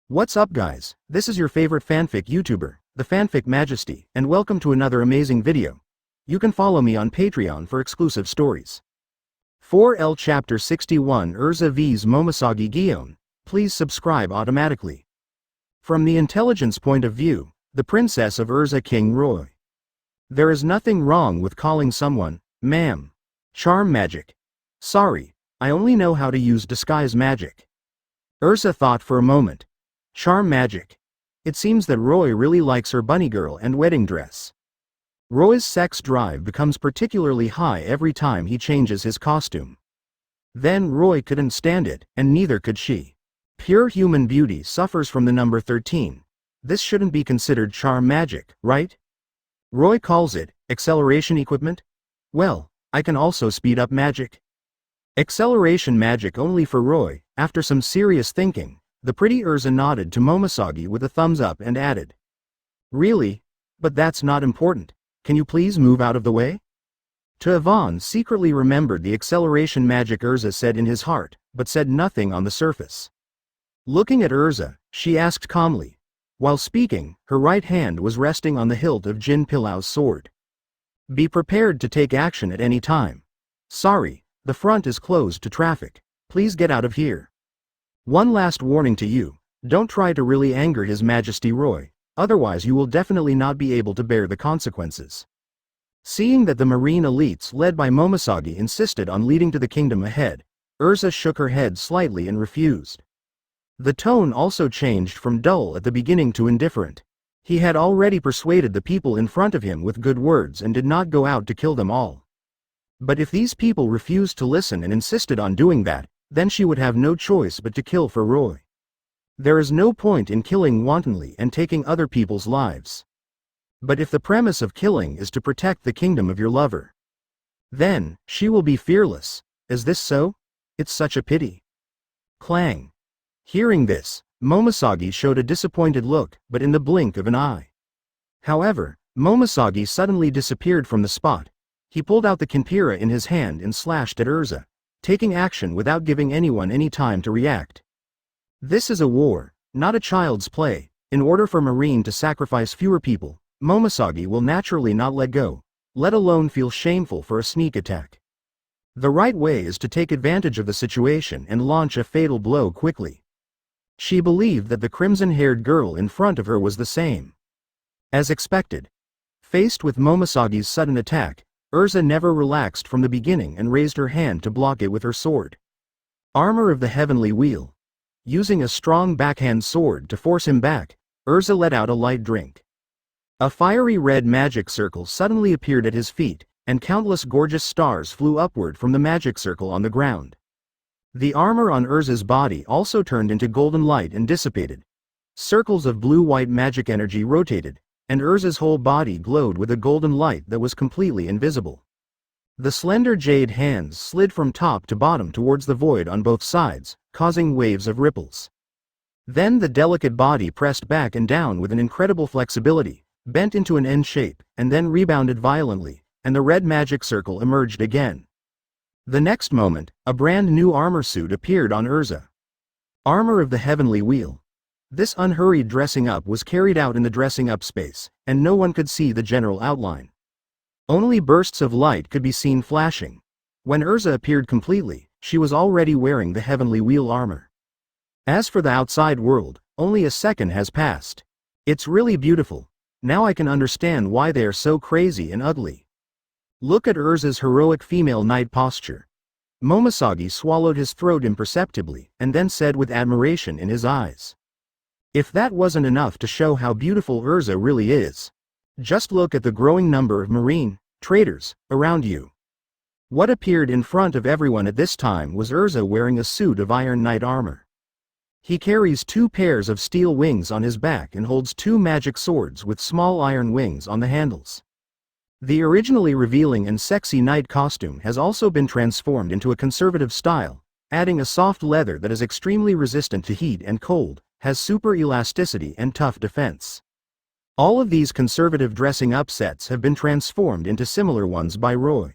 What's up guys, this is your favorite fanfic YouTuber, the Fanfic Majesty, and welcome to another amazing video. You can follow me on Patreon for exclusive stories. 4L Chapter 61 Urza vs Momogi Gion, please subscribe automatically. From the intelligence point of view, the Princess of Urza King Roy. There is nothing wrong with calling someone, ma'am. Charm magic. Sorry, I only know how to use disguise magic. Urza thought for a moment. Charm magic. It seems that Roy really likes her bunny girl and wedding dress. Roy's sex drive becomes particularly high every time he changes his costume. Then Roy couldn't stand it, and neither could she. Pure human beauty suffers from the number 13. This shouldn't be considered charm magic, right? Roy calls it acceleration equipment? Well, I can also speed up magic. Acceleration magic only for Roy. After some serious thinking, the pretty Urza nodded to Momogi with a thumbs up and added. Really? But that's not important. Can you please move out of the way? To Yvonne secretly remembered the acceleration magic Urza said in his heart, but said nothing on the surface. Looking at Urza, she asked calmly. While speaking, her right hand was resting on the hilt of Jin Pilau's sword. Be prepared to take action at any time. Sorry, the front is closed to traffic. Please get out of here. One last warning to you, don't try to really anger His Majesty Roy, otherwise you will definitely not be able to bear the consequences. Seeing that the marine elites led by Momogi insisted on leading to the kingdom ahead, Urza shook her head slightly and refused. The tone also changed from dull at the beginning to indifferent. He had already persuaded the people in front of him with good words and did not go out to kill them all. But if these people refused to listen and insisted on doing that, then she would have no choice but to kill for Roy. There is no point in killing wantonly and taking other people's lives. But if the premise of killing is to protect the kingdom of your lover, then she will be fearless. Is this so? It's such a pity. Clang. Hearing this, Momogi showed a disappointed look, but in the blink of an eye. However, Momogi suddenly disappeared from the spot. He pulled out the kinpira in his hand and slashed at Urza, taking action without giving anyone any time to react. This is a war, not a child's play. In order for Marine to sacrifice fewer people, Momogi will naturally not let go, let alone feel shameful for a sneak attack. The right way is to take advantage of the situation and launch a fatal blow quickly. She believed that the crimson-haired girl in front of her was the same. As expected. Faced with Momogi's sudden attack, Urza never relaxed from the beginning and raised her hand to block it with her sword. Armor of the Heavenly Wheel. Using a strong backhand sword to force him back, Urza let out a light drink. A fiery red magic circle suddenly appeared at his feet, and countless gorgeous stars flew upward from the magic circle on the ground. The armor on Urza's body also turned into golden light and dissipated. Circles of blue-white magic energy rotated, and Urza's whole body glowed with a golden light that was completely invisible. The slender jade hands slid from top to bottom towards the void on both sides, causing waves of ripples. Then the delicate body pressed back and down with an incredible flexibility, bent into an N shape, and then rebounded violently, and the red magic circle emerged again. The next moment, a brand new armor suit appeared on Urza. Armor of the Heavenly Wheel. This unhurried dressing up was carried out in the dressing up space, and no one could see the general outline. Only bursts of light could be seen flashing. When Urza appeared completely, she was already wearing the Heavenly Wheel armor. As for the outside world, only a second has passed. It's really beautiful. Now I can understand why they are so crazy and ugly. Look at Urza's heroic female knight posture. Momogi swallowed his throat imperceptibly, and then said with admiration in his eyes. If that wasn't enough to show how beautiful Urza really is, just look at the growing number of marine traders around you. What appeared in front of everyone at this time was Urza wearing a suit of iron knight armor. He carries 2 pairs of steel wings on his back and holds 2 magic swords with small iron wings on the handles. The originally revealing and sexy knight costume has also been transformed into a conservative style, adding a soft leather that is extremely resistant to heat and cold, has super elasticity and tough defense. All of these conservative dressing up sets have been transformed into similar ones by Roy.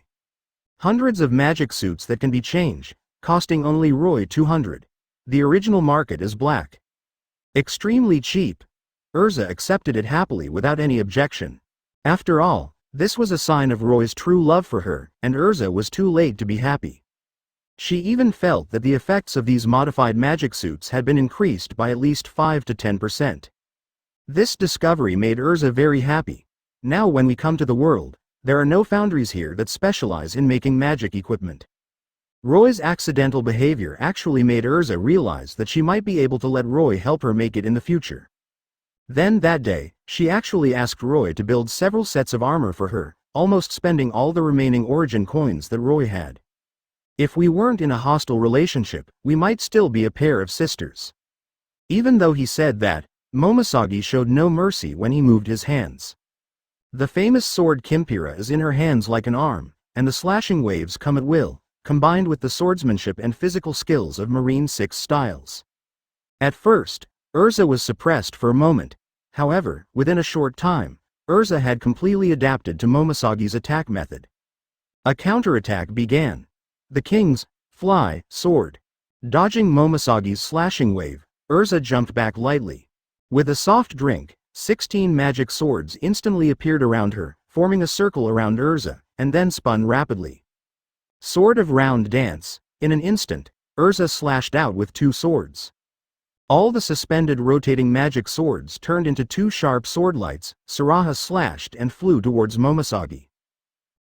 Hundreds of magic suits that can be changed, costing only Roy 200. The original market is black. Extremely cheap. Urza accepted it happily without any objection. After all, this was a sign of Roy's true love for her, and Urza was too late to be happy. She even felt that the effects of these modified magic suits had been increased by at least 5 to 10%. This discovery made Urza very happy. Now when we come to the world, there are no foundries here that specialize in making magic equipment. Roy's accidental behavior actually made Urza realize that she might be able to let Roy help her make it in the future. Then that day, she actually asked Roy to build several sets of armor for her, almost spending all the remaining origin coins that Roy had. If we weren't in a hostile relationship, we might still be a pair of sisters. Even though he said that, Momogi showed no mercy when he moved his hands. The famous sword Kimpira is in her hands like an arm, and the slashing waves come at will, combined with the swordsmanship and physical skills of Marine 6 styles. At first, Urza was suppressed for a moment. However, within a short time, Urza had completely adapted to Momogi's attack method. A counterattack began. The king's fly sword. Dodging Momogi's slashing wave, Urza jumped back lightly. With a soft drink, 16 magic swords instantly appeared around her, forming a circle around Urza, and then spun rapidly. Sword of round dance. In an instant, Urza slashed out with 2 swords. All the suspended rotating magic swords turned into 2 sharp sword lights. Saraha slashed and flew towards Momogi.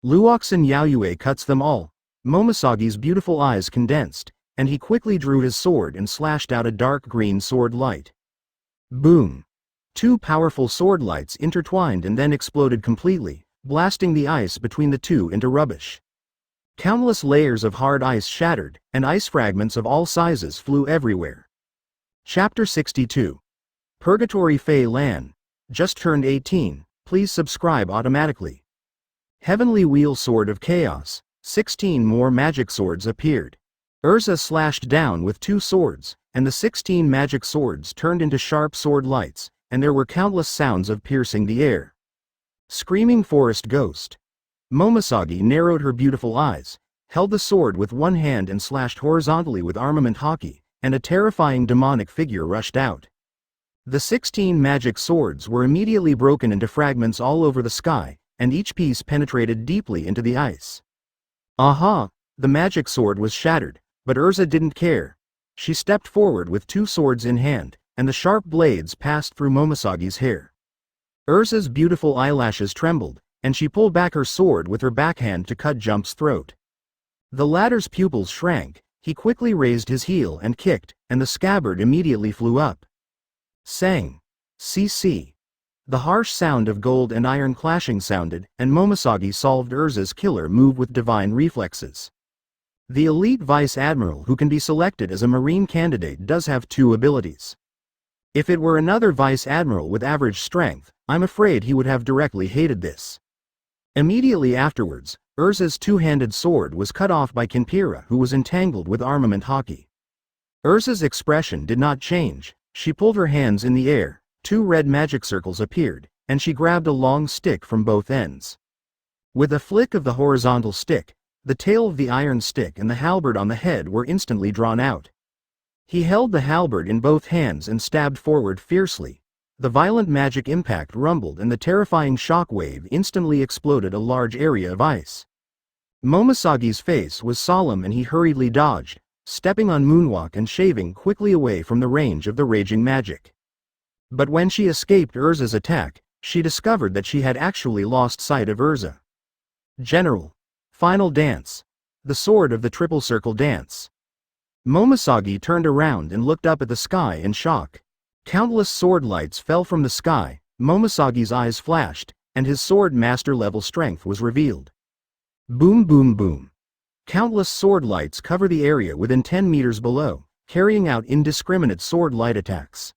Luoxin Yaoyue cuts them all. Momogi's beautiful eyes condensed, and he quickly drew his sword and slashed out a dark green sword light. Boom! 2 powerful sword lights intertwined and then exploded completely, blasting the ice between the two into rubbish. Countless layers of hard ice shattered, and ice fragments of all sizes flew everywhere. Chapter 62. Purgatory Fei Lan. Just turned 18, please subscribe automatically. Heavenly Wheel Sword of Chaos. 16 more magic swords appeared. Urza slashed down with 2 swords, and the 16 magic swords turned into sharp sword lights, and there were countless sounds of piercing the air. Screaming Forest Ghost. Momogi narrowed her beautiful eyes, held the sword with one hand and slashed horizontally with armament hockey, and a terrifying demonic figure rushed out. The 16 magic swords were immediately broken into fragments all over the sky, and each piece penetrated deeply into the ice. Aha! The magic sword was shattered, but Urza didn't care. She stepped forward with 2 swords in hand, and the sharp blades passed through Momogi's hair. Urza's beautiful eyelashes trembled, and she pulled back her sword with her backhand to cut Jump's throat. The latter's pupils shrank. He quickly raised his heel and kicked, and the scabbard immediately flew up. Sang. CC. The harsh sound of gold and iron clashing sounded, and Momogi solved Urza's killer move with divine reflexes. The elite vice admiral who can be selected as a marine candidate does have 2 abilities. If it were another vice admiral with average strength, I'm afraid he would have directly hated this. Immediately afterwards, Urza's 2-handed sword was cut off by Kimpira, who was entangled with armament hockey. Urza's expression did not change. She pulled her hands in the air, 2 red magic circles appeared, and she grabbed a long stick from both ends. With a flick of the horizontal stick, the tail of the iron stick and the halberd on the head were instantly drawn out. He held the halberd in both hands and stabbed forward fiercely. The violent magic impact rumbled and the terrifying shock wave instantly exploded a large area of ice. Momogi's face was solemn and he hurriedly dodged, stepping on moonwalk and shaving quickly away from the range of the raging magic. But when she escaped Urza's attack, she discovered that she had actually lost sight of Urza. General. Final dance. The sword of the triple circle dance. Momogi turned around and looked up at the sky in shock. Countless sword lights fell from the sky, Momogi's eyes flashed, and his sword master level strength was revealed. Boom boom boom. Countless sword lights cover the area within 10 meters below, carrying out indiscriminate sword light attacks.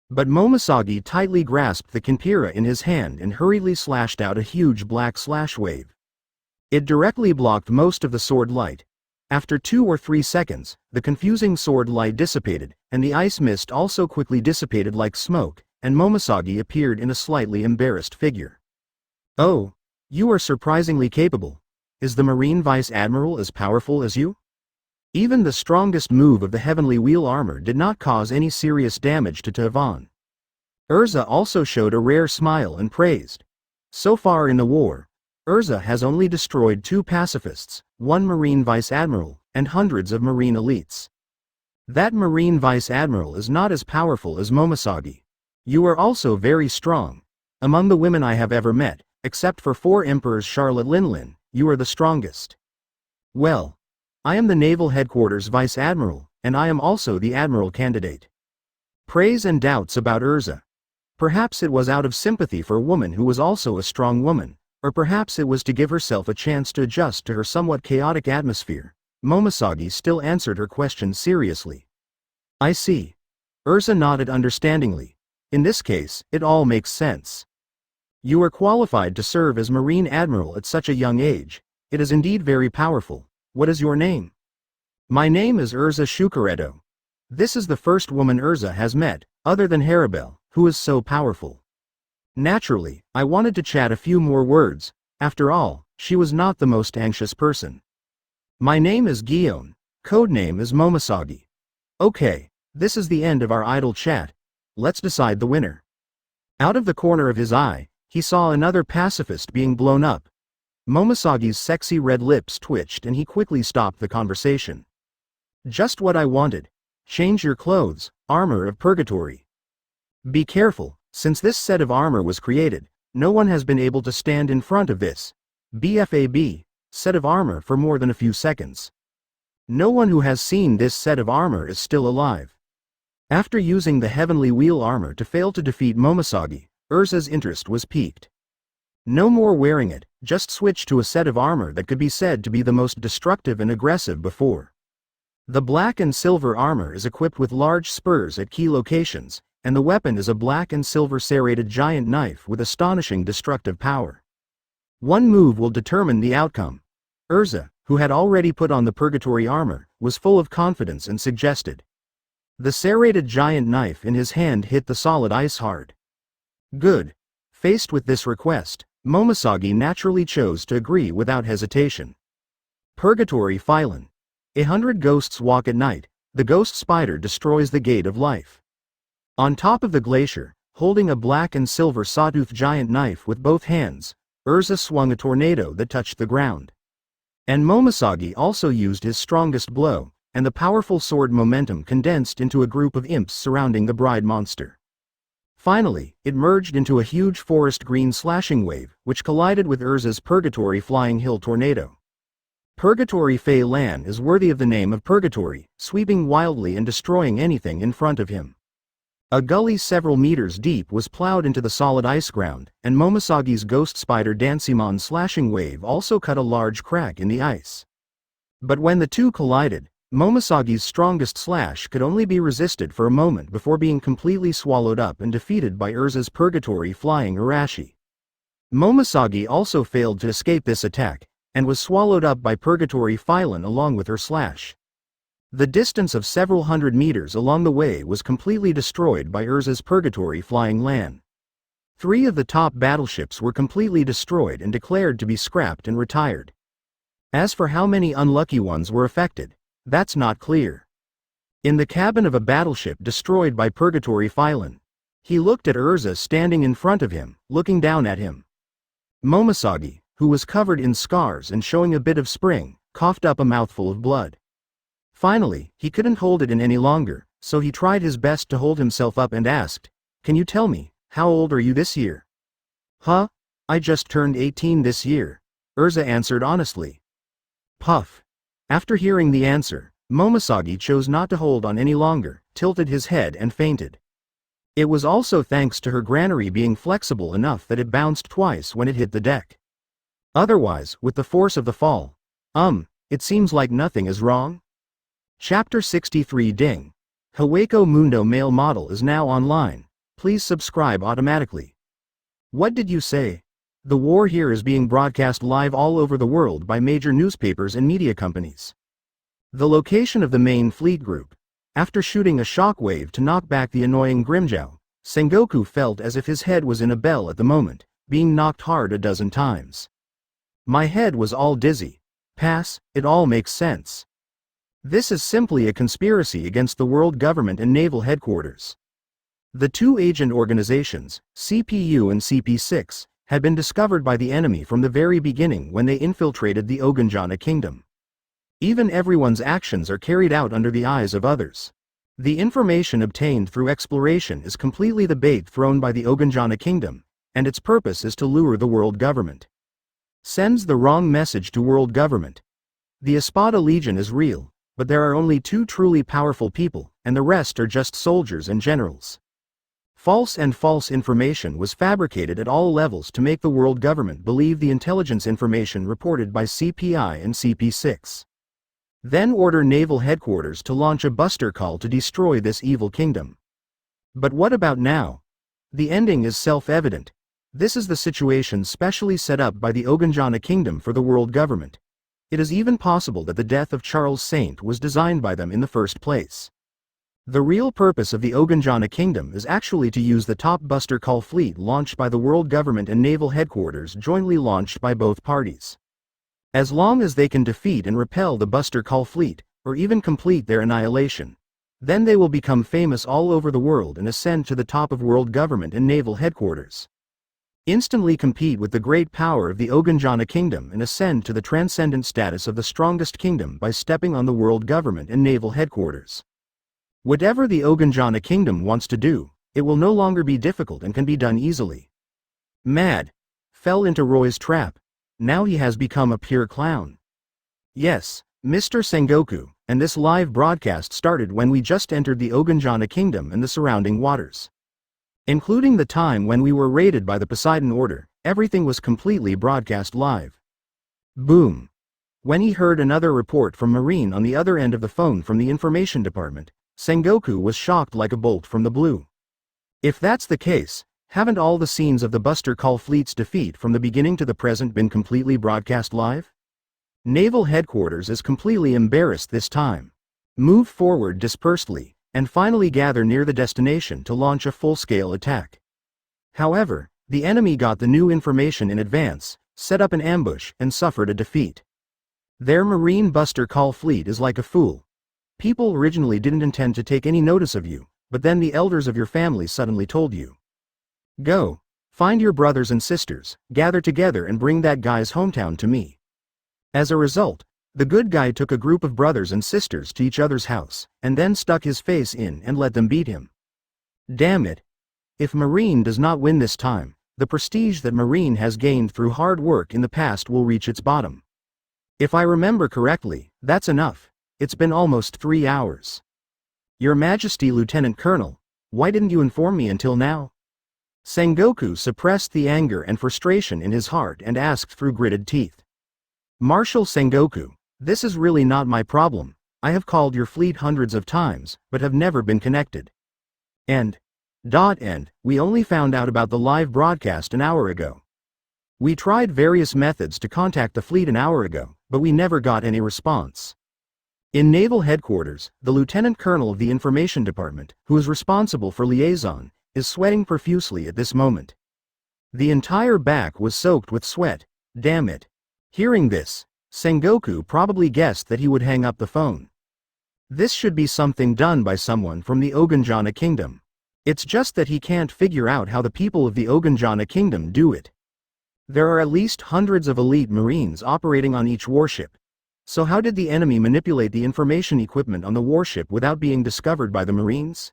But Momogi tightly grasped the Kimpira in his hand and hurriedly slashed out a huge black slash wave. It directly blocked most of the sword light. After 2 or 3 seconds, the confusing sword light dissipated, and the ice mist also quickly dissipated like smoke, and Momogi appeared in a slightly embarrassed figure. Oh, you are surprisingly capable. Is the Marine Vice Admiral as powerful as you? Even the strongest move of the heavenly wheel armor did not cause any serious damage to Tevon. Urza also showed a rare smile and praised. So far in the war, Urza has only destroyed 2 pacifists, 1 Marine Vice Admiral, and hundreds of Marine elites. That Marine Vice Admiral is not as powerful as Momogi. You are also very strong. Among the women I have ever met, except for 4 Emperors Charlotte Linlin, you are the strongest. Well, I am the Naval Headquarters Vice Admiral, and I am also the Admiral candidate. Praise and doubts about Urza. Perhaps it was out of sympathy for a woman who was also a strong woman, or perhaps it was to give herself a chance to adjust to her somewhat chaotic atmosphere. Momogi still answered her question seriously. I see. Urza nodded understandingly. In this case, it all makes sense. You are qualified to serve as Marine Admiral at such a young age. It is indeed very powerful. What is your name? My name is Urza Shukaredo. This is the first woman Urza has met, other than Haribel, who is so powerful. Naturally, I wanted to chat a few more words. After all, she was not the most anxious person. My name is Gion. Codename is Momogi. Okay, this is the end of our idle chat. Let's decide the winner. Out of the corner of his eye, he saw another pacifist being blown up. Momosagi's sexy red lips twitched and he quickly stopped the conversation. Just what I wanted. Change your clothes, armor of Purgatory. Be careful, since this set of armor was created, no one has been able to stand in front of this BFAB set of armor for more than a few seconds. No one who has seen this set of armor is still alive. After using the heavenly wheel armor to fail to defeat Momogi, Urza's interest was piqued. No more wearing it, just switch to a set of armor that could be said to be the most destructive and aggressive before. The black and silver armor is equipped with large spurs at key locations, and the weapon is a black and silver serrated giant knife with astonishing destructive power. One move will determine the outcome. Urza, who had already put on the Purgatory armor, was full of confidence and suggested. The serrated giant knife in his hand hit the solid ice hard. Good. Faced with this request, Momogi naturally chose to agree without hesitation. Purgatory Phylon. 100 ghosts walk at night. The ghost spider destroys the gate of life. On top of the glacier, holding a black and silver sawtooth giant knife with both hands, Urza swung a tornado that touched the ground. And Momogi also used his strongest blow, and the powerful sword momentum condensed into a group of imps surrounding the bride monster. Finally, it merged into a huge forest green slashing wave, which collided with Urza's Purgatory flying hill tornado. Purgatory Fei Lan is worthy of the name of Purgatory, sweeping wildly and destroying anything in front of him. A gully several meters deep was plowed into the solid ice ground, and Momosagi's ghost spider Dansimon slashing wave also cut a large crack in the ice. But when the two collided, Momosagi's strongest slash could only be resisted for a moment before being completely swallowed up and defeated by Urza's Purgatory flying Arashi. Momogi also failed to escape this attack, and was swallowed up by Purgatory Phylon along with her slash. The distance of several hundred meters along the way was completely destroyed by Urza's Purgatory flying Lan. 3 of the top battleships were completely destroyed and declared to be scrapped and retired. As for how many unlucky ones were affected, that's not clear. In the cabin of a battleship destroyed by Purgatory Phylon, he looked at Urza standing in front of him, looking down at him. Momogi, who was covered in scars and showing a bit of spring, coughed up a mouthful of blood. Finally, he couldn't hold it in any longer, so he tried his best to hold himself up and asked, "Can you tell me, how old are you this year?" "Huh? I just turned 18 this year," Urza answered honestly. Puff. After hearing the answer, Momogi chose not to hold on any longer, tilted his head and fainted. It was also thanks to her granary being flexible enough that it bounced twice when it hit the deck. Otherwise, with the force of the fall, it seems like nothing is wrong. Chapter 63 Ding. Hawako Mundo male model is now online. Please subscribe automatically. What did you say? The war here is being broadcast live all over the world by major newspapers and media companies. The location of the main fleet group. After shooting a shockwave to knock back the annoying Grimmjow, Sengoku felt as if his head was in a bell at the moment, being knocked hard a dozen times. My head was all dizzy. Pass, it all makes sense. This is simply a conspiracy against the world government and naval headquarters. The two agent organizations, CPU and CP6, had been discovered by the enemy from the very beginning when they infiltrated the Oganjana kingdom. Even everyone's actions are carried out under the eyes of others. The information obtained through exploration is completely the bait thrown by the Oganjana kingdom, and its purpose is to lure the world government. Sends the wrong message to world government. The Espada Legion is real, but there are only two truly powerful people, and the rest are just soldiers and generals. False information was fabricated at all levels to make the world government believe the intelligence information reported by CPI and CP6. Then order naval headquarters to launch a buster call to destroy this evil kingdom. But what about now? The ending is self-evident. This is the situation specially set up by the Oganjana kingdom for the world government. It is even possible that the death of Charles Saint was designed by them in the first place. The real purpose of the Oganjana kingdom is actually to use the top buster call fleet launched by the world government and naval headquarters jointly launched by both parties. As long as they can defeat and repel the buster call fleet, or even complete their annihilation, then they will become famous all over the world and ascend to the top of world government and naval headquarters. Instantly compete with the great power of the Oganjana kingdom and ascend to the transcendent status of the strongest kingdom by stepping on the world government and naval headquarters. Whatever the Oganjana kingdom wants to do, it will no longer be difficult and can be done easily. Mad. Fell into Roy's trap. Now he has become a pure clown. Yes, Mr. Sengoku, and this live broadcast started when we just entered the Oganjana kingdom and the surrounding waters. Including the time when we were raided by the Poseidon Order, everything was completely broadcast live. Boom. When he heard another report from Marine on the other end of the phone from the information department, Sengoku was shocked like a bolt from the blue. If that's the case, haven't all the scenes of the Buster Call fleet's defeat from the beginning to the present been completely broadcast live? Naval headquarters is completely embarrassed this time. Move forward dispersedly, and finally gather near the destination to launch a full-scale attack. However, the enemy got the new information in advance, set up an ambush, and suffered a defeat. Their Marine Buster Call fleet is like a fool. People originally didn't intend to take any notice of you, but then the elders of your family suddenly told you. Go. Find your brothers and sisters, gather together and bring that guy's hometown to me. As a result, the good guy took a group of brothers and sisters to each other's house, and then stuck his face in and let them beat him. Damn it. If Marine does not win this time, the prestige that Marine has gained through hard work in the past will reach its bottom. If I remember correctly, that's enough. It's been almost 3 hours. Your Majesty Lieutenant Colonel, why didn't you inform me until now? Sengoku suppressed the anger and frustration in his heart and asked through gritted teeth. Marshal Sengoku, this is really not my problem. I have called your fleet hundreds of times, but have never been connected. And we only found out about the live broadcast an hour ago. We tried various methods to contact the fleet an hour ago, but we never got any response. In Naval Headquarters, the Lieutenant Colonel of the Information Department, who is responsible for liaison, is sweating profusely at this moment. The entire back was soaked with sweat. Damn it. Hearing this, Sengoku probably guessed that he would hang up the phone. This should be something done by someone from the Oganjana Kingdom. It's just that he can't figure out how the people of the Oganjana Kingdom do it. There are at least hundreds of elite Marines operating on each warship. So how did the enemy manipulate the information equipment on the warship without being discovered by the Marines?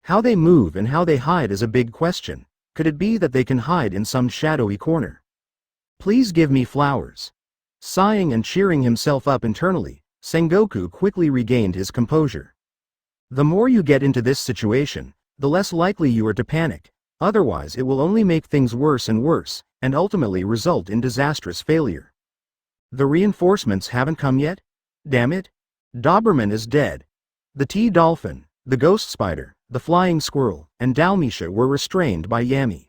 How they move and how they hide is a big question. Could it be that they can hide in some shadowy corner? Please give me flowers. Sighing and cheering himself up internally, Sengoku quickly regained his composure. The more you get into this situation, the less likely you are to panic. Otherwise it will only make things worse and worse, and ultimately result in disastrous failure. The reinforcements haven't come yet? Damn it. Doberman is dead. The T-Dolphin, the Ghost Spider, the Flying Squirrel, and Dalmatia were restrained by Yami.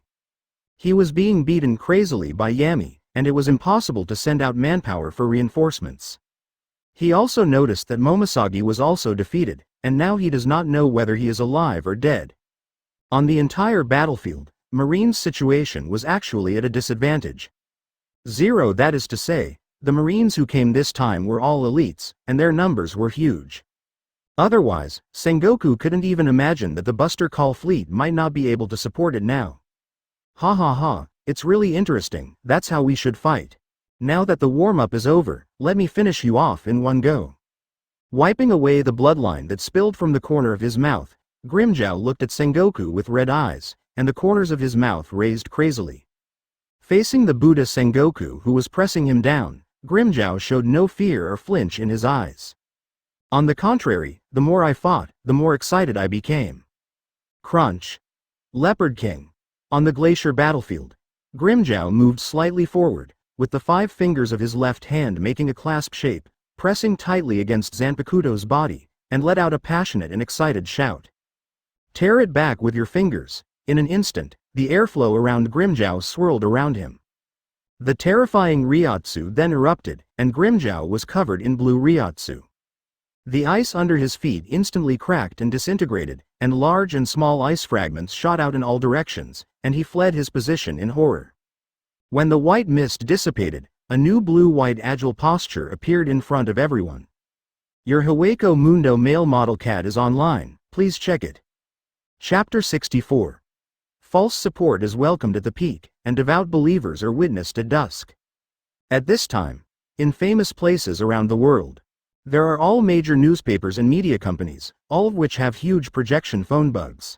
He was being beaten crazily by Yami, and it was impossible to send out manpower for reinforcements. He also noticed that Momogi was also defeated, and now he does not know whether he is alive or dead. On the entire battlefield, Marine's situation was actually at a disadvantage. Zero, that is to say, The Marines who came this time were all elites, and their numbers were huge. Otherwise, Sengoku couldn't even imagine that the Buster Call fleet might not be able to support it now. Ha ha ha, it's really interesting, that's how we should fight. Now that the warm-up is over, let me finish you off in one go. Wiping away the bloodline that spilled from the corner of his mouth, Grimmjow looked at Sengoku with red eyes, and the corners of his mouth raised crazily. Facing the Buddha Sengoku who was pressing him down, Grimmjow showed no fear or flinch in his eyes. On the contrary, the more I fought, the more excited I became. Crunch. Leopard King. On the glacier battlefield, Grimmjow moved slightly forward, with the 5 fingers of his left hand making a clasp shape, pressing tightly against Zanpakuto's body, and let out a passionate and excited shout. Tear it back with your fingers. In an instant, the airflow around Grimmjow swirled around him. The terrifying Ryotsu then erupted, and Grimmjow was covered in blue Ryotsu. The ice under his feet instantly cracked and disintegrated, and large and small ice fragments shot out in all directions, and he fled his position in horror. When the white mist dissipated, a new blue-white agile posture appeared in front of everyone. Your Hueco Mundo male model CAD is online, please check it. Chapter 64. False support is welcomed at the peak, and devout believers are witnessed at dusk. At this time, in famous places around the world, there are all major newspapers and media companies, all of which have huge projection phone bugs.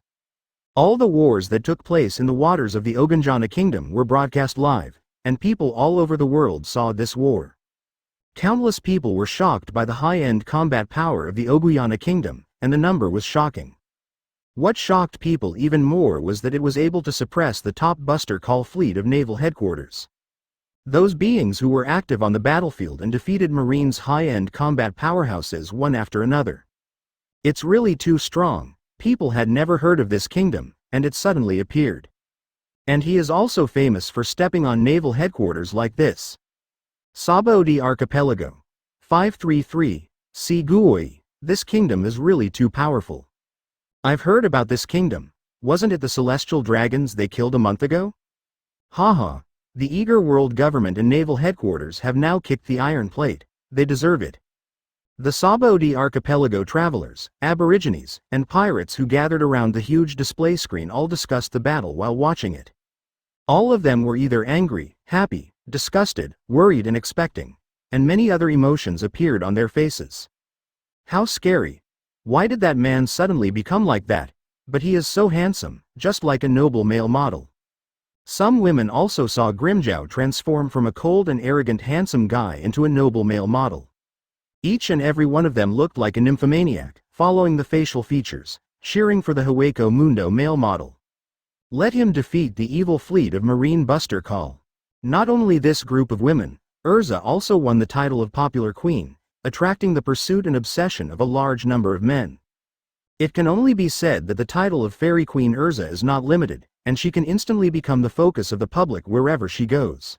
All the wars that took place in the waters of the Ogunjana Kingdom were broadcast live, and people all over the world saw this war. Countless people were shocked by the high-end combat power of the Oguyana Kingdom, and the number was shocking. What shocked people even more was that it was able to suppress the top Buster Call fleet of naval headquarters. Those beings who were active on the battlefield and defeated Marines' high-end combat powerhouses one after another. It's really too strong. People had never heard of this kingdom, and it suddenly appeared. And he is also famous for stepping on naval headquarters like this. Sabaody Archipelago. 533, Sigui. This kingdom is really too powerful. I've heard about this kingdom. Wasn't it the celestial dragons they killed a month ago? Haha. The eager world government and naval headquarters have now kicked the iron plate. They deserve it. The Sabaody Archipelago travelers, aborigines, and pirates who gathered around the huge display screen all discussed the battle while watching it. All of them were either angry, happy, disgusted, worried and expecting, and many other emotions appeared on their faces. How scary. Why did that man suddenly become like that? But he is so handsome, just like a noble male model. Some women also saw Grimmjow transform from a cold and arrogant handsome guy into a noble male model. Each and every one of them looked like a nymphomaniac, following the facial features, cheering for the Hueco Mundo male model. Let him defeat the evil fleet of Marine Buster Call. Not only this group of women, Urza also won the title of popular queen, attracting the pursuit and obsession of a large number of men. It can only be said that the title of Fairy Queen Urza is not limited, and she can instantly become the focus of the public wherever she goes.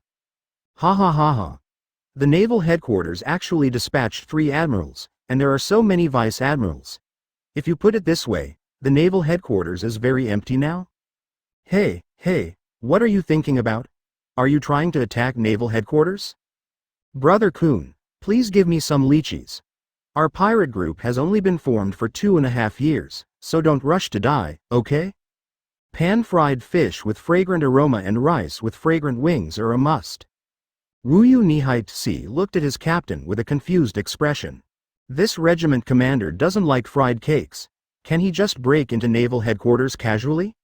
Ha ha ha ha. The naval headquarters actually dispatched 3 admirals, and there are so many vice admirals. If you put it this way, the naval headquarters is very empty now? Hey, what are you thinking about? Are you trying to attack naval headquarters? Brother Kun, please give me some lychees. Our pirate group has only been formed for 2.5 years, so don't rush to die, okay? Pan-fried fish with fragrant aroma and rice with fragrant wings are a must. Wuyu Nihai Tsi looked at his captain with a confused expression. This regiment commander doesn't like fried cakes. Can he just break into naval headquarters casually?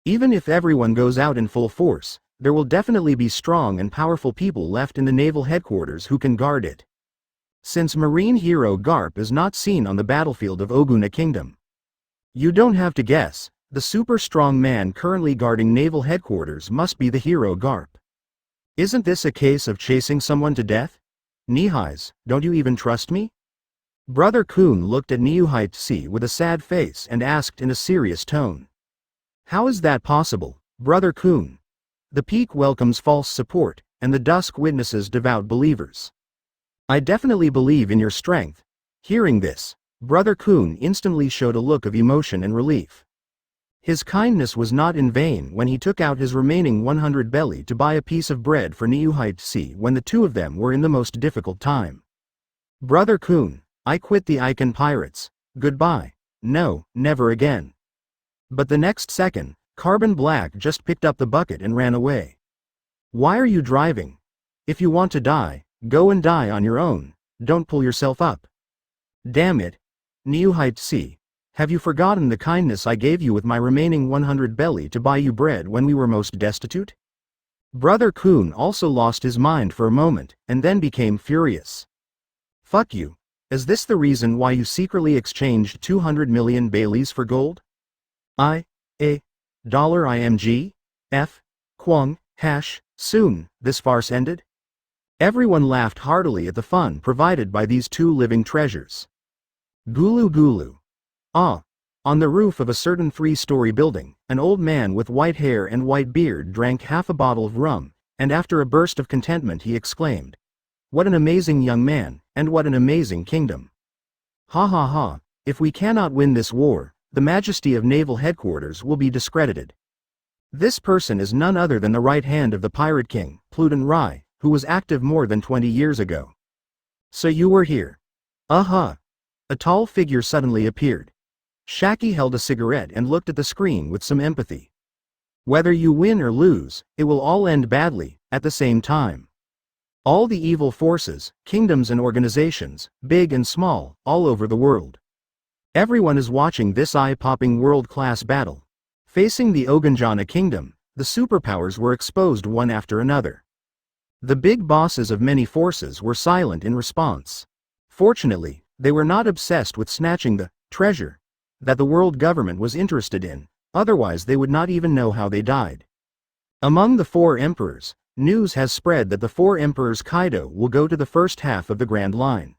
Even if everyone goes out in full force, there will definitely be strong and powerful people left in the naval headquarters who can guard it. Since Marine hero Garp is not seen on the battlefield of Oguna Kingdom. You don't have to guess. The super strong man currently guarding naval headquarters must be the hero Garp. Isn't this a case of chasing someone to death? Nihais, don't you even trust me? Brother Kun looked at Niuhai Tsi with a sad face and asked in a serious tone. How is that possible, Brother Kun? The peak welcomes false support, and the dusk witnesses devout believers. I definitely believe in your strength. Hearing this, Brother Kun instantly showed a look of emotion and relief. His kindness was not in vain when he took out his remaining 100 belly to buy a piece of bread for Yoruichi when the two of them were in the most difficult time. Brother Kun, I quit the Icon Pirates. Goodbye. No, never again. But the next second, Carbon Black just picked up the bucket and ran away. Why are you driving? If you want to die, go and die on your own, don't pull yourself up. Damn it. Yoruichi, have you forgotten the kindness I gave you with my remaining 100 belly to buy you bread when we were most destitute? Brother Kun also lost his mind for a moment, and then became furious. Fuck you. Is this the reason why you secretly exchanged 200 million Baileys for gold? $IMG? F? Kwang, hash, soon, this farce ended? Everyone laughed heartily at the fun provided by these two living treasures. Gulu gulu. On the roof of a certain 3-story building, an old man with white hair and white beard drank half a bottle of rum, and after a burst of contentment he exclaimed, "What an amazing young man, and what an amazing kingdom. Ha ha ha, if we cannot win this war, the majesty of naval headquarters will be discredited." This person is none other than the right hand of the pirate king, Pluton Rai, who was active more than 20 years ago. So you were here. A tall figure suddenly appeared. Shaki held a cigarette and looked at the screen with some empathy. Whether you win or lose, it will all end badly, at the same time. All the evil forces, kingdoms and organizations, big and small, all over the world. Everyone is watching this eye-popping world-class battle. Facing the Oganjana kingdom, the superpowers were exposed one after another. The big bosses of many forces were silent in response. Fortunately, they were not obsessed with snatching the treasure that the world government was interested in, otherwise they would not even know how they died. Among the 4 emperors, news has spread that the 4 emperors Kaido will go to the first half of the Grand Line.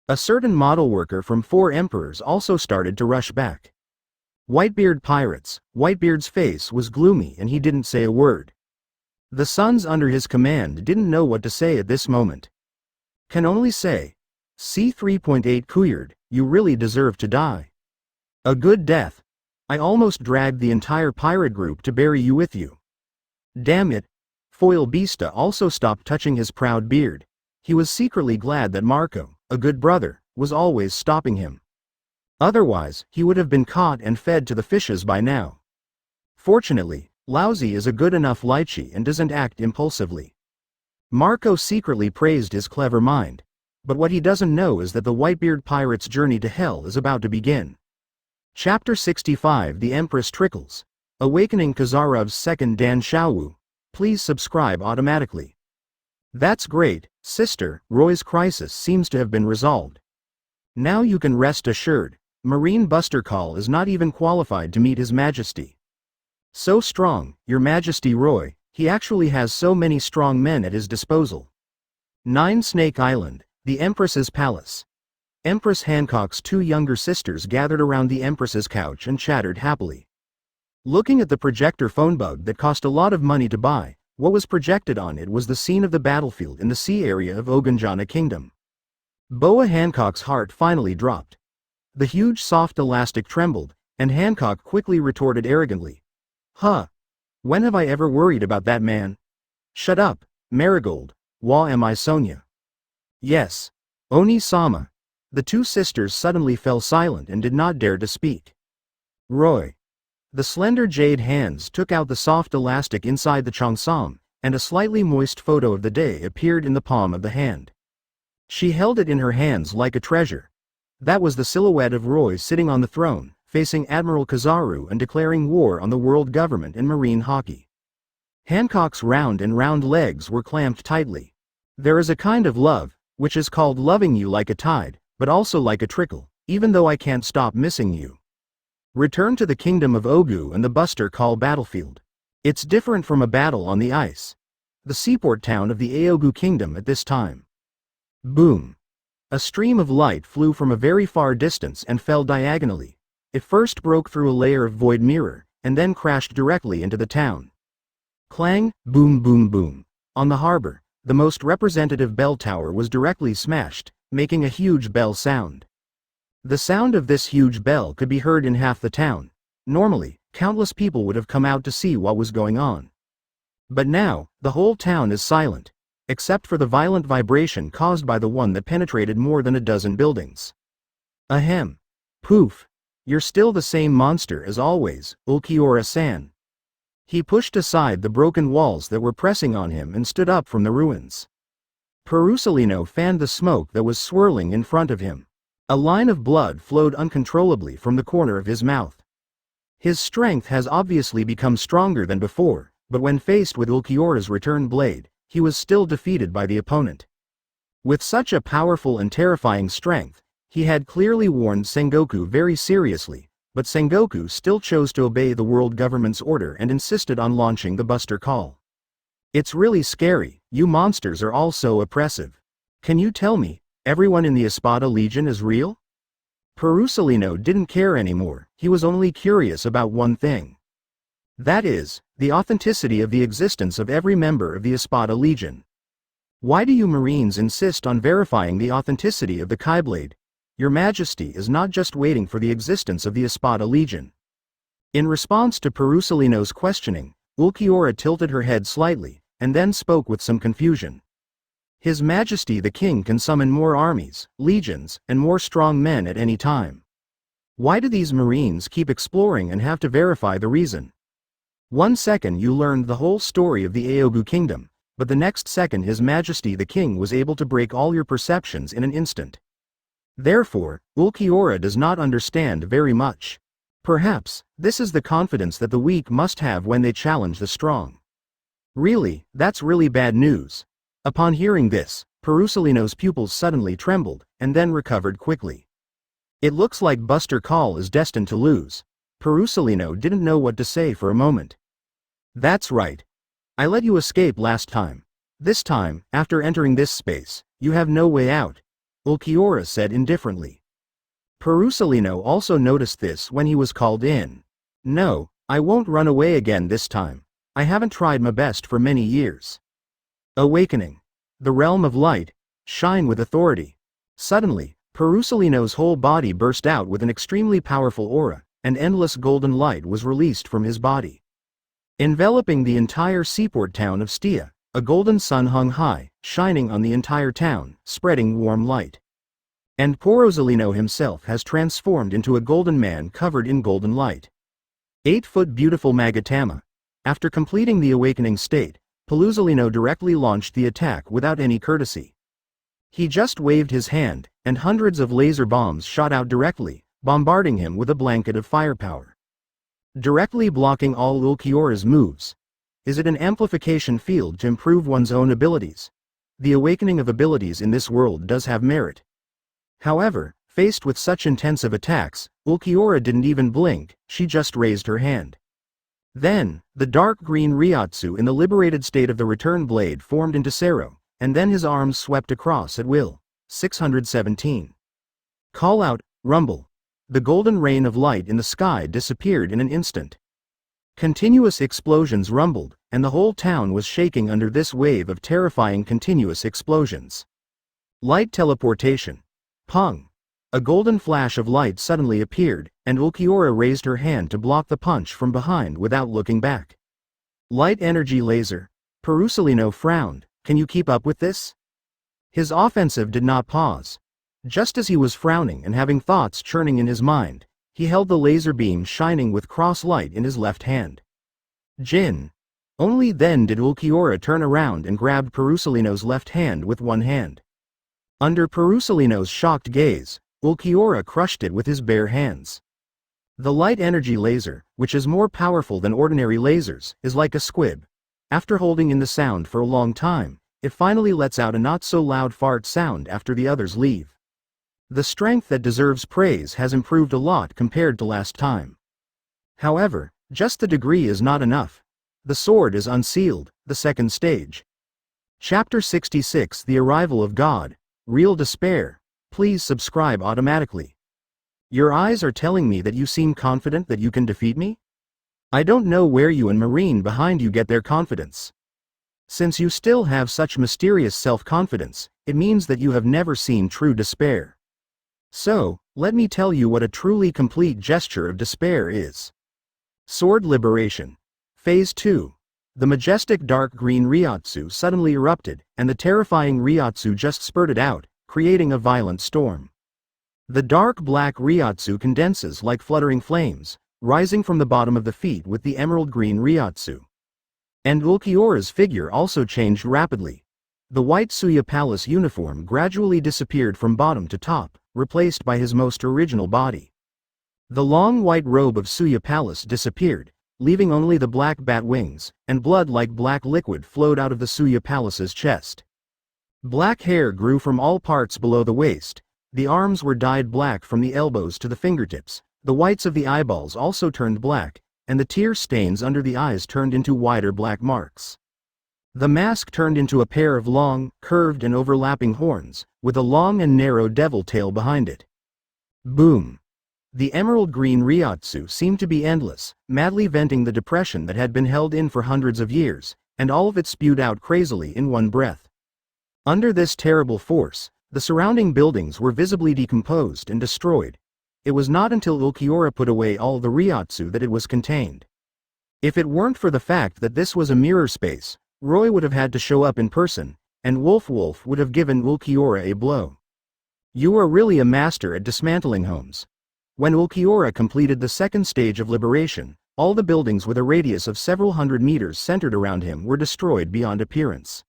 A certain model worker from 4 emperors also started to rush back. Whitebeard pirates, Whitebeard's face was gloomy and he didn't say a word. The sons under his command didn't know what to say at this moment. Can only say, C3.8 Kuyard, you really deserve to die. A good death. I almost dragged the entire pirate group to bury you with you. Damn it. Foil Beasta also stopped touching his proud beard. He was secretly glad that Marco, a good brother, was always stopping him. Otherwise, he would have been caught and fed to the fishes by now. Fortunately, Lousy is a good enough lychee and doesn't act impulsively. Marco secretly praised his clever mind. But what he doesn't know is that the Whitebeard pirate's journey to hell is about to begin. Chapter 65 The Empress Trickles. Awakening Kizaru's second Dan Xiaowu. Please subscribe automatically. That's great, sister, Roy's crisis seems to have been resolved. Now you can rest assured, Marine Buster Call is not even qualified to meet His Majesty. So strong, Your Majesty Roy, he actually has so many strong men at his disposal. 9 Snake Island, the Empress's Palace. Empress Hancock's 2 younger sisters gathered around the Empress's couch and chattered happily. Looking at the projector phone bug that cost a lot of money to buy, what was projected on it was the scene of the battlefield in the sea area of Oganjana Kingdom. Boa Hancock's heart finally dropped. The huge soft elastic trembled, and Hancock quickly retorted arrogantly. Huh. When have I ever worried about that man? Shut up, Marigold. Wa am I Sonia? Yes. Oni-sama. The 2 sisters suddenly fell silent and did not dare to speak. Roy. The slender jade hands took out the soft elastic inside the cheongsam, and a slightly moist photo of the day appeared in the palm of the hand. She held it in her hands like a treasure. That was the silhouette of Roy sitting on the throne, facing Admiral Kizaru and declaring war on the world government and marine hockey. Hancock's round legs were clamped tightly. There is a kind of love, which is called loving you like a tide, but also like a trickle, even though I can't stop missing you. Return to the kingdom of Ogu and the Buster Call battlefield. It's different from a battle on the ice. The seaport town of the Aogu kingdom at this time. Boom. A stream of light flew from a very far distance and fell diagonally. It first broke through a layer of void mirror, and then crashed directly into the town. Clang, boom boom boom. On the harbor, the most representative bell tower was directly smashed, making a huge bell sound. The sound of this huge bell could be heard in half the town. Normally, countless people would have come out to see what was going on. But now, the whole town is silent, except for the violent vibration caused by the one that penetrated more than a dozen buildings. Ahem. Poof. You're still the same monster as always, Ulquiorra-san. He pushed aside the broken walls that were pressing on him and stood up from the ruins. Purgatory fanned the smoke that was swirling in front of him. A line of blood flowed uncontrollably from the corner of his mouth. His strength has obviously become stronger than before, but when faced with Ulquiorra's return blade, he was still defeated by the opponent. With such a powerful and terrifying strength, he had clearly warned Sengoku very seriously, but Sengoku still chose to obey the world government's order and insisted on launching the Buster Call. It's really scary, you monsters are all so oppressive. Can you tell me, everyone in the Espada Legion is real? Purgatory didn't care anymore, he was only curious about one thing. That is, the authenticity of the existence of every member of the Espada Legion. Why do you Marines insist on verifying the authenticity of the Kaiblade? Your Majesty is not just waiting for the existence of the Espada Legion. In response to Purgatory's questioning, Ulquiorra tilted her head slightly, and then spoke with some confusion. His Majesty the King can summon more armies, legions, and more strong men at any time. Why do these Marines keep exploring and have to verify the reason? 1 second you learned the whole story of the Aogu Kingdom, but the next second His Majesty the King was able to break all your perceptions in an instant. Therefore, Ulquiorra does not understand very much. Perhaps, this is the confidence that the weak must have when they challenge the strong. Really, that's really bad news. Upon hearing this, Purgatory's pupils suddenly trembled, and then recovered quickly. It looks like Buster Call is destined to lose. Purgatory didn't know what to say for a moment. That's right. I let you escape last time. This time, after entering this space, you have no way out, Ulquiorra said indifferently. Purgatory also noticed this when he was called in. No, I won't run away again this time. I haven't tried my best for many years. Awakening. The realm of light. Shine with authority. Suddenly, Purgatory's whole body burst out with an extremely powerful aura, and endless golden light was released from his body. Enveloping the entire seaport town of Stia, a golden sun hung high, shining on the entire town, spreading warm light. And Purgatory himself has transformed into a golden man covered in golden light. 8-foot beautiful Magatama. After completing the awakening state, Purgatory directly launched the attack without any courtesy. He just waved his hand, and hundreds of laser bombs shot out directly, bombarding him with a blanket of firepower. Directly blocking all Ulquiorra's moves. Is it an amplification field to improve one's own abilities? The awakening of abilities in this world does have merit. However, faced with such intensive attacks, Ulquiorra didn't even blink, she just raised her hand. Then, the dark green Ryotsu in the liberated state of the return blade formed into Sero, and then his arms swept across at will. 617. Call out, rumble. The golden rain of light in the sky disappeared in an instant. Continuous explosions rumbled, and the whole town was shaking under this wave of terrifying continuous explosions. Light teleportation. Pung. A golden flash of light suddenly appeared, and Ulquiorra raised her hand to block the punch from behind without looking back. Light energy laser. Purgatory frowned. Can you keep up with this? His offensive did not pause. Just as he was frowning and having thoughts churning in his mind, he held the laser beam shining with cross light in his left hand. Jin. Only then did Ulquiorra turn around and grabbed Purgatory's left hand with one hand. Under Purgatory's shocked gaze, Ulquiorra crushed it with his bare hands. The light energy laser, which is more powerful than ordinary lasers, is like a squib. After holding in the sound for a long time, it finally lets out a not-so-loud fart sound after the others leave. The strength that deserves praise has improved a lot compared to last time. However, just the degree is not enough. The sword is unsealed, the second stage. Chapter 66 The Arrival of God. Real Despair. Please subscribe automatically. Your eyes are telling me that you seem confident that you can defeat me? I don't know where you and Marine behind you get their confidence. Since you still have such mysterious self-confidence, it means that you have never seen true despair. So, let me tell you what a truly complete gesture of despair is. Sword Liberation. Phase 2. The majestic dark green Ryotsu suddenly erupted, and the terrifying Ryotsu just spurted out, creating a violent storm. The dark black Ryotsu condenses like fluttering flames, rising from the bottom of the feet with the emerald green Ryotsu. And Ulquiorra's figure also changed rapidly. The white Suya Palace uniform gradually disappeared from bottom to top, replaced by his most original body. The long white robe of Suya Palace disappeared, leaving only the black bat wings, and blood like black liquid flowed out of the Suya Palace's chest. Black hair grew from all parts below the waist, the arms were dyed black from the elbows to the fingertips, the whites of the eyeballs also turned black, and the tear stains under the eyes turned into wider black marks. The mask turned into a pair of long, curved and overlapping horns, with a long and narrow devil tail behind it. Boom! The emerald green Ryotsu seemed to be endless, madly venting the depression that had been held in for hundreds of years, and all of it spewed out crazily in one breath. Under this terrible force, the surrounding buildings were visibly decomposed and destroyed. It was not until Ulquiorra put away all the Ryotsu that it was contained. If it weren't for the fact that this was a mirror space, Roy would have had to show up in person, and Wolf would have given Ulquiorra a blow. You are really a master at dismantling homes. When Ulquiorra completed the second stage of liberation, all the buildings with a radius of several hundred meters centered around him were destroyed beyond appearance.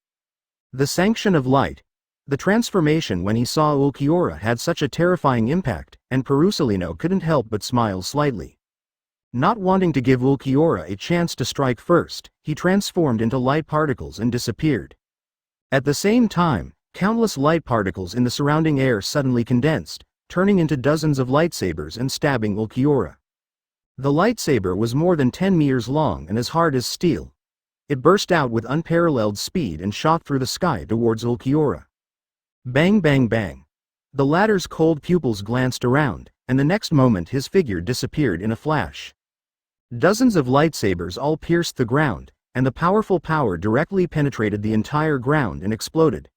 The sanction of light. The transformation when he saw Ulquiorra had such a terrifying impact, and Purgatory couldn't help but smile slightly. Not wanting to give Ulquiorra a chance to strike first, he transformed into light particles and disappeared. At the same time, countless light particles in the surrounding air suddenly condensed, turning into dozens of lightsabers and stabbing Ulquiorra. The lightsaber was more than 10 meters long and as hard as steel. It burst out with unparalleled speed and shot through the sky towards Ulquiorra. Bang bang bang. The latter's cold pupils glanced around, and the next moment his figure disappeared in a flash. Dozens of lightsabers all pierced the ground, and the powerful power directly penetrated the entire ground and exploded.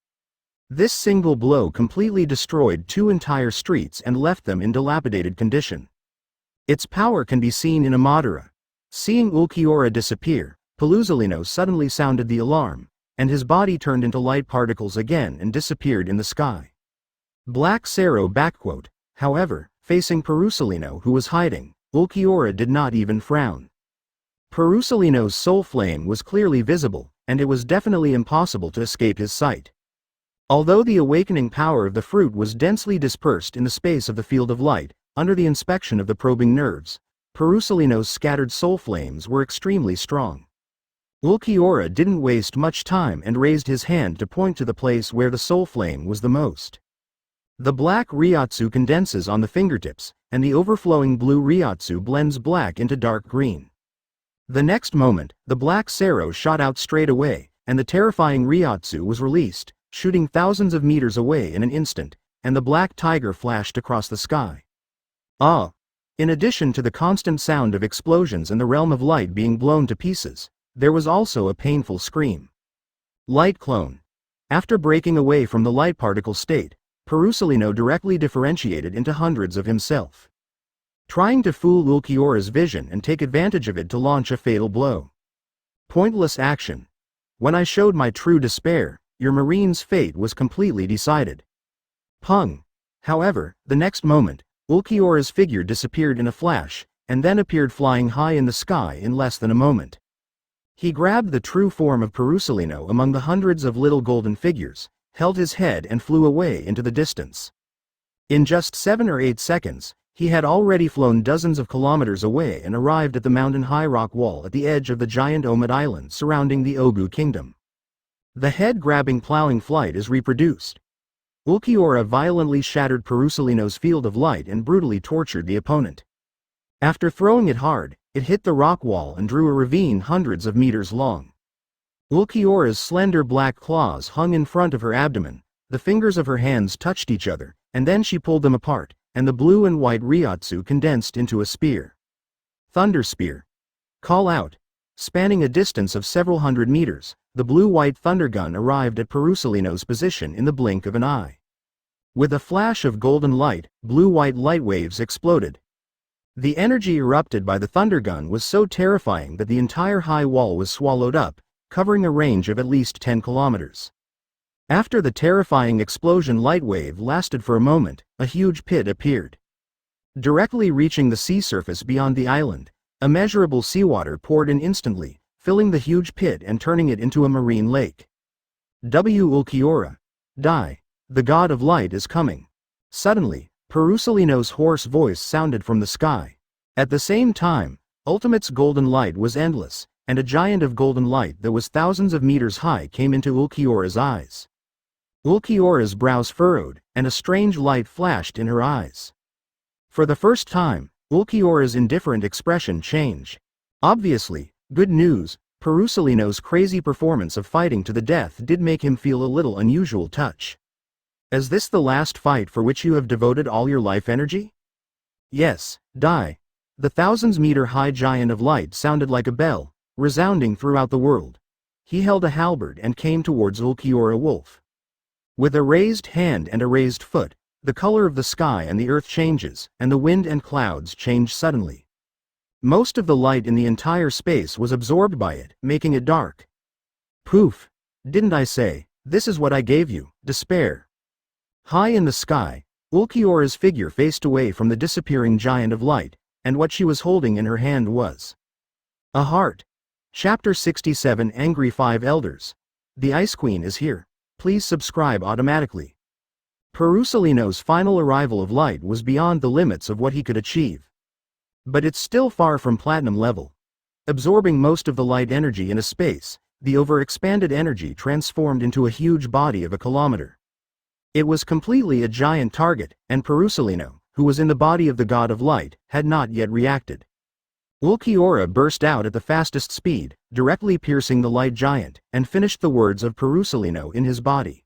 This single blow completely destroyed 2 entire streets and left them in dilapidated condition. Its power can be seen in Amadora. Seeing Ulquiorra disappear, Purgatory suddenly sounded the alarm, and his body turned into light particles again and disappeared in the sky. Black Sero backquote. However, facing Purgatory who was hiding, Ulquiorra did not even frown. Purgatory's soul flame was clearly visible, and it was definitely impossible to escape his sight. Although the awakening power of the fruit was densely dispersed in the space of the field of light, under the inspection of the probing nerves, Purgatory's scattered soul flames were extremely strong. Ulquiorra didn't waste much time and raised his hand to point to the place where the soul flame was the most. The black Ryotsu condenses on the fingertips, and the overflowing blue Ryotsu blends black into dark green. The next moment, the black Sero shot out straight away, and the terrifying Ryotsu was released, shooting thousands of meters away in an instant, and the black tiger flashed across the sky. Ah! In addition to the constant sound of explosions and the realm of light being blown to pieces, there was also a painful scream. Light clone. After breaking away from the light particle state, Purgatory directly differentiated into hundreds of himself. Trying to fool Ulquiorra's vision and take advantage of it to launch a fatal blow. Pointless action. When I showed my true despair, your marine's fate was completely decided. Pung. However, the next moment, Ulquiorra's figure disappeared in a flash, and then appeared flying high in the sky in less than a moment. He grabbed the true form of Purgatory among the hundreds of little golden figures, held his head and flew away into the distance. In just 7 or 8 seconds, he had already flown dozens of kilometers away and arrived at the mountain-high rock wall at the edge of the giant Omid Island surrounding the Ogu Kingdom. The head-grabbing plowing flight is reproduced. Ulquiorra violently shattered Purgatory's field of light and brutally tortured the opponent. After throwing it hard, it hit the rock wall and drew a ravine hundreds of meters long. Ulquiorra's slender black claws hung in front of her abdomen, the fingers of her hands touched each other, and then she pulled them apart, and the blue and white Ryotsu condensed into a spear. Thunder Spear. Call out. Spanning a distance of several hundred meters, the blue-white thunder gun arrived at Purgatory's position in the blink of an eye. With a flash of golden light, blue-white light waves exploded. The energy erupted by the thunder gun was so terrifying that the entire high wall was swallowed up, covering a range of at least 10 kilometers. After the terrifying explosion light wave lasted for a moment, a huge pit appeared. Directly reaching the sea surface beyond the island, immeasurable seawater poured in instantly, filling the huge pit and turning it into a marine lake. Ulquiorra. Die. The god of light is coming. Suddenly, Perusalino's hoarse voice sounded from the sky. At the same time, Ultimate's golden light was endless, and a giant of golden light that was thousands of meters high came into Ulquiorra's eyes. Ulquiorra's brows furrowed, and a strange light flashed in her eyes. For the first time, Ulquiorra's indifferent expression changed. Obviously, good news, Perusalino's crazy performance of fighting to the death did make him feel a little unusual touch. Is this the last fight for which you have devoted all your life energy? Yes, die. The thousands-meter-high giant of light sounded like a bell, resounding throughout the world. He held a halberd and came towards Ulquiorra Wolf. With a raised hand and a raised foot, the color of the sky and the earth changes, and the wind and clouds change suddenly. Most of the light in the entire space was absorbed by it, making it dark. Poof! Didn't I say, this is what I gave you, despair. High in the sky, Ulquiorra's figure faced away from the disappearing giant of light, and what she was holding in her hand was a heart. Chapter 67 Angry Five Elders. The Ice Queen is here. Please subscribe automatically. Perusalino's final arrival of light was beyond the limits of what he could achieve. But it's still far from platinum level. Absorbing most of the light energy in a space, the overexpanded energy transformed into a huge body of a kilometer. It was completely a giant target, and Perusalino, who was in the body of the god of light, had not yet reacted. Ulquiorra burst out at the fastest speed, directly piercing the light giant, and finished the words of Perusalino in his body.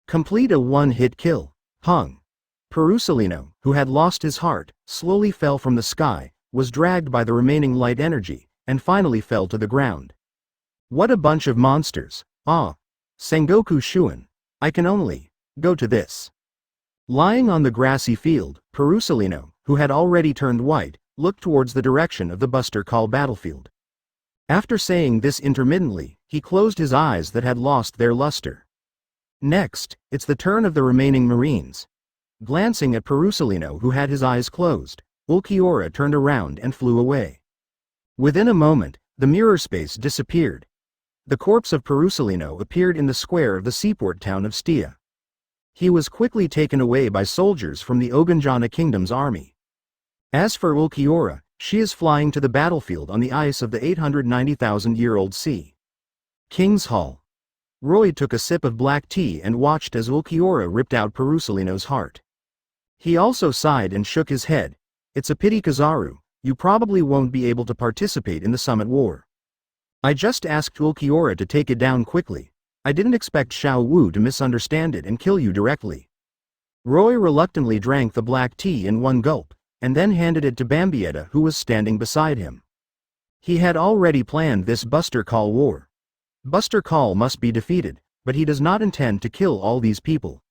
Complete a one-hit kill. Hung. Perusalino, who had lost his heart, slowly fell from the sky, was dragged by the remaining light energy, and finally fell to the ground. What a bunch of monsters. Ah. Sengoku Shuin. I can only go to this. Lying on the grassy field, Perusalino, who had already turned white, looked towards the direction of the Buster Call battlefield. After saying this intermittently, he closed his eyes that had lost their luster. Next, it's the turn of the remaining Marines. Glancing at Perusalino, who had his eyes closed, Ulquiorra turned around and flew away. Within a moment, the mirror space disappeared. The corpse of Perusalino appeared in the square of the seaport town of Stia. He was quickly taken away by soldiers from the Oganjana Kingdom's army. As for Ulquiorra, she is flying to the battlefield on the ice of the 890,000-year-old sea. King's Hall. Roy took a sip of black tea and watched as Ulquiorra ripped out Perusalino's heart. He also sighed and shook his head. It's a pity, Kizaru, you probably won't be able to participate in the summit war. I just asked Ulquiorra to take it down quickly. I didn't expect Xiao Wu to misunderstand it and kill you directly. Roy reluctantly drank the black tea in one gulp, and then handed it to Bambietta, who was standing beside him. He had already planned this Buster Call war. Buster Call must be defeated, but he does not intend to kill all these people.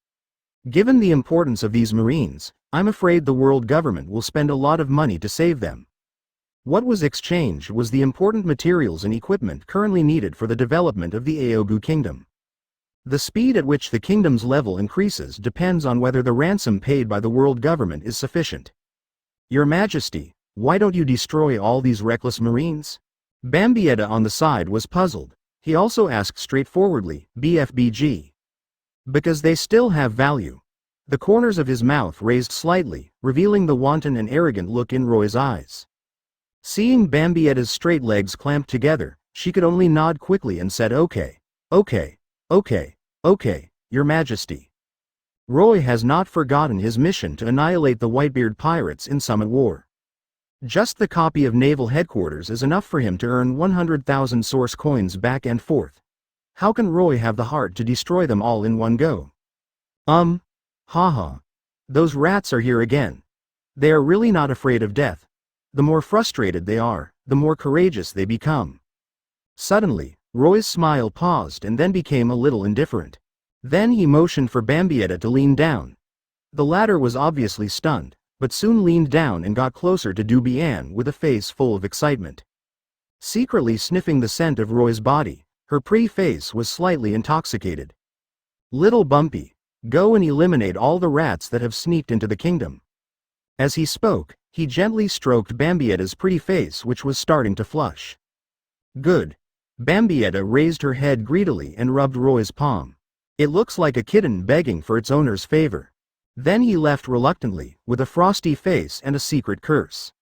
Given the importance of these Marines, I'm afraid the world government will spend a lot of money to save them. What was exchanged was the important materials and equipment currently needed for the development of the Aogu Kingdom. The speed at which the kingdom's level increases depends on whether the ransom paid by the world government is sufficient. Your Majesty, why don't you destroy all these reckless Marines? Bambietta on the side was puzzled. He also asked straightforwardly, BFBG. Because they still have value. The corners of his mouth raised slightly, revealing the wanton and arrogant look in Roy's eyes. Seeing Bambietta's straight legs clamped together, she could only nod quickly and said okay, Your Majesty. Roy has not forgotten his mission to annihilate the Whitebeard pirates in Summit War. Just the copy of Naval Headquarters is enough for him to earn 100,000 source coins back and forth. How can Roy have the heart to destroy them all in one go? Haha. Those rats are here again. They are really not afraid of death. The more frustrated they are, the more courageous they become. Suddenly, Roy's smile paused and then became a little indifferent. Then he motioned for Bambietta to lean down. The latter was obviously stunned, but soon leaned down and got closer to Dubian with a face full of excitement. Secretly sniffing the scent of Roy's body, her pretty face was slightly intoxicated. "Little Bumpy, go and eliminate all the rats that have sneaked into the kingdom." As he spoke, he gently stroked Bambietta's pretty face, which was starting to flush. "Good." Bambietta raised her head greedily and rubbed Roy's palm. "It looks like a kitten begging for its owner's favor." Then he left reluctantly, with a frosty face and a secret curse.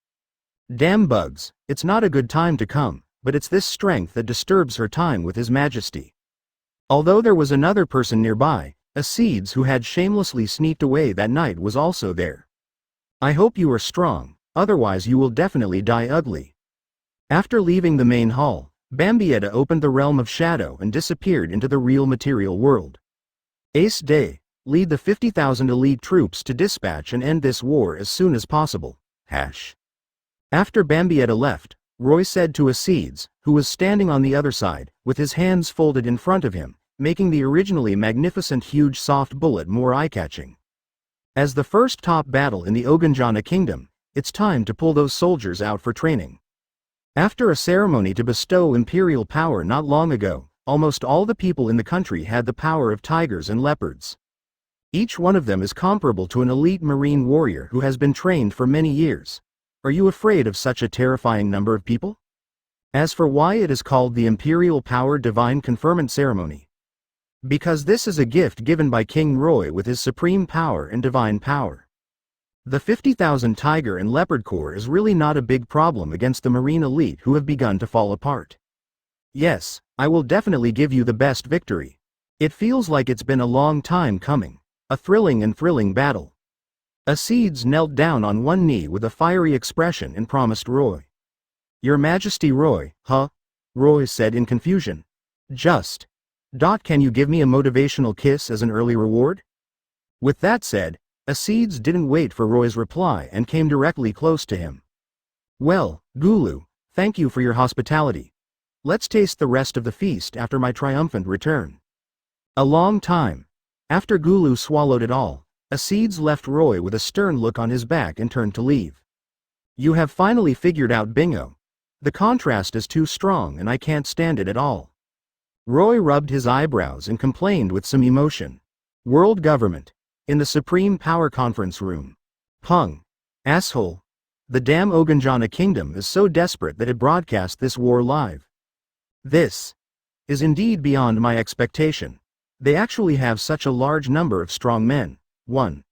"Damn bugs, it's not a good time to come, but it's this strength that disturbs her time with His Majesty." Although there was another person nearby, Espada, who had shamelessly sneaked away that night, was also there. "I hope you are strong, otherwise you will definitely die ugly." After leaving the main hall, Bambietta opened the realm of shadow and disappeared into the real material world. Ace Day, lead the 50,000 elite troops to dispatch and end this war as soon as possible. After Bambietta left, Roy said to Espada, who was standing on the other side, with his hands folded in front of him, making the originally magnificent huge soft bullet more eye-catching. "As the first top battle in the Oganjana kingdom, it's time to pull those soldiers out for training." After a ceremony to bestow imperial power not long ago, almost all the people in the country had the power of tigers and leopards. Each one of them is comparable to an elite marine warrior who has been trained for many years. Are you afraid of such a terrifying number of people? As for why it is called the Imperial Power Divine Conferment Ceremony. Because this is a gift given by King Roy with his supreme power and divine power. The 50,000 Tiger and Leopard Corps is really not a big problem against the Marine elite who have begun to fall apart. Yes, I will definitely give you the best victory. It feels like it's been a long time coming. A thrilling battle. Espada knelt down on one knee with a fiery expression and promised Roy. "Your Majesty Roy, huh?" Roy said in confusion. "Just. Can you give me a motivational kiss as an early reward?" With that said, Espada didn't wait for Roy's reply and came directly close to him. "Well, Gulu, thank you for your hospitality. Let's taste the rest of the feast after my triumphant return." A long time. After Gulu swallowed it all, Espada left Roy with a stern look on his back and turned to leave. "You have finally figured out bingo. The contrast is too strong and I can't stand it at all." Roy rubbed his eyebrows and complained with some emotion. "World government. In the Supreme Power Conference Room. Pung. Asshole. The damn Oganjana Kingdom is so desperate that it broadcast this war live. This is indeed beyond my expectation. They actually have such a large number of strong men." 1.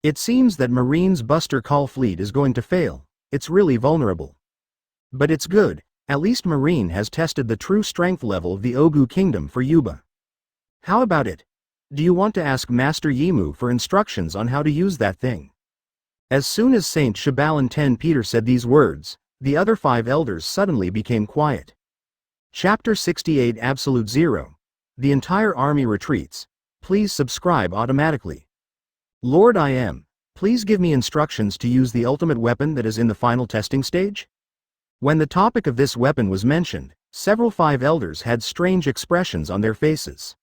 It seems that Marine's Buster Call fleet is going to fail. It's really vulnerable. But it's good, at least Marine has tested the true strength level of the Ogu Kingdom for Yuba. How about it? Do you want to ask Master Yimu for instructions on how to use that thing? As soon as Saint Shabalin 10 Peter said these words, the other 5 elders suddenly became quiet. Chapter 68 Absolute Zero. The entire army retreats. Please subscribe automatically. Lord I am, please give me instructions to use the ultimate weapon that is in the final testing stage? When the topic of this weapon was mentioned, several 5 elders had strange expressions on their faces.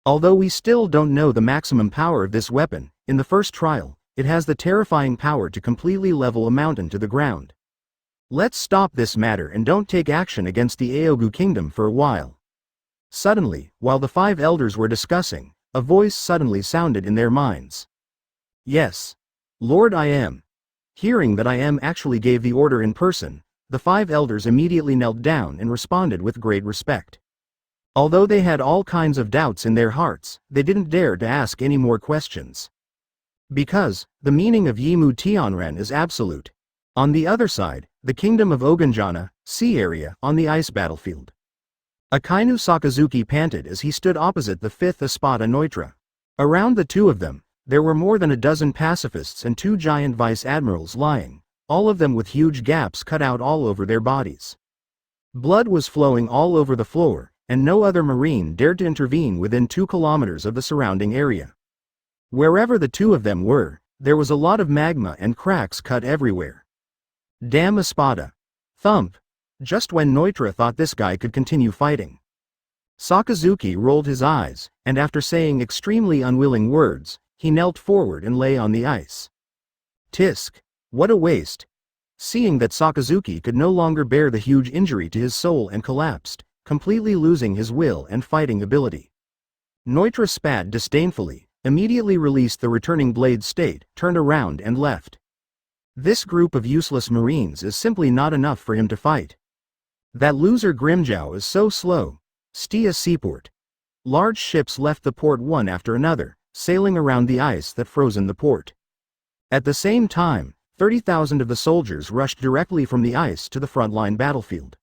Although we still don't know the maximum power of this weapon, in the first trial, it has the terrifying power to completely level a mountain to the ground. Let's stop this matter and don't take action against the Aogu Kingdom for a while. Suddenly, while the 5 elders were discussing, a voice suddenly sounded in their minds. Yes. Lord I am. Hearing that I am actually gave the order in person, the 5 elders immediately knelt down and responded with great respect. Although they had all kinds of doubts in their hearts, they didn't dare to ask any more questions. Because, the meaning of Yimu Tianren is absolute. On the other side, the kingdom of Oganjana, sea area, on the ice battlefield. Akainu Sakazuki panted as he stood opposite the 5th Espada Neutra. Around the two of them, there were more than a dozen pacifists and 2 giant vice-admirals lying, all of them with huge gaps cut out all over their bodies. Blood was flowing all over the floor, and no other marine dared to intervene within 2 kilometers of the surrounding area. Wherever the two of them were, there was a lot of magma and cracks cut everywhere. Damn Espada. Thump. Just when Neutra thought this guy could continue fighting. Sakazuki rolled his eyes, and after saying extremely unwilling words, he knelt forward and lay on the ice. Tisk. What a waste. Seeing that Sakazuki could no longer bear the huge injury to his soul and collapsed, completely losing his will and fighting ability. Neutra spat disdainfully, immediately released the returning blade state, turned around and left. This group of useless marines is simply not enough for him to fight. That loser Grimjow is so slow. Stia Seaport. Large ships left the port one after another, sailing around the ice that frozen the port. At the same time, 30,000 of the soldiers rushed directly from the ice to the frontline battlefield.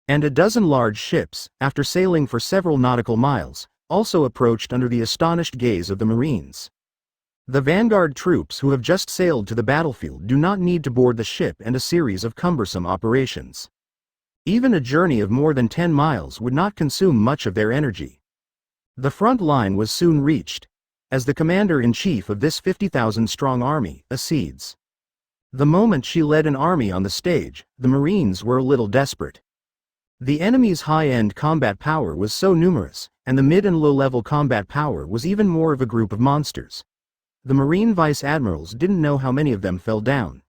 And a dozen large ships, after sailing for several nautical miles, also approached under the astonished gaze of the Marines. The vanguard troops who have just sailed to the battlefield do not need to board the ship and a series of cumbersome operations. Even a journey of more than 10 miles would not consume much of their energy. The front line was soon reached, as the commander-in-chief of this 50,000-strong army accedes. The moment she led an army on the stage, the Marines were a little desperate. The enemy's high-end combat power was so numerous, and the mid- and low-level combat power was even more of a group of monsters. The Marine vice-admirals didn't know how many of them fell down.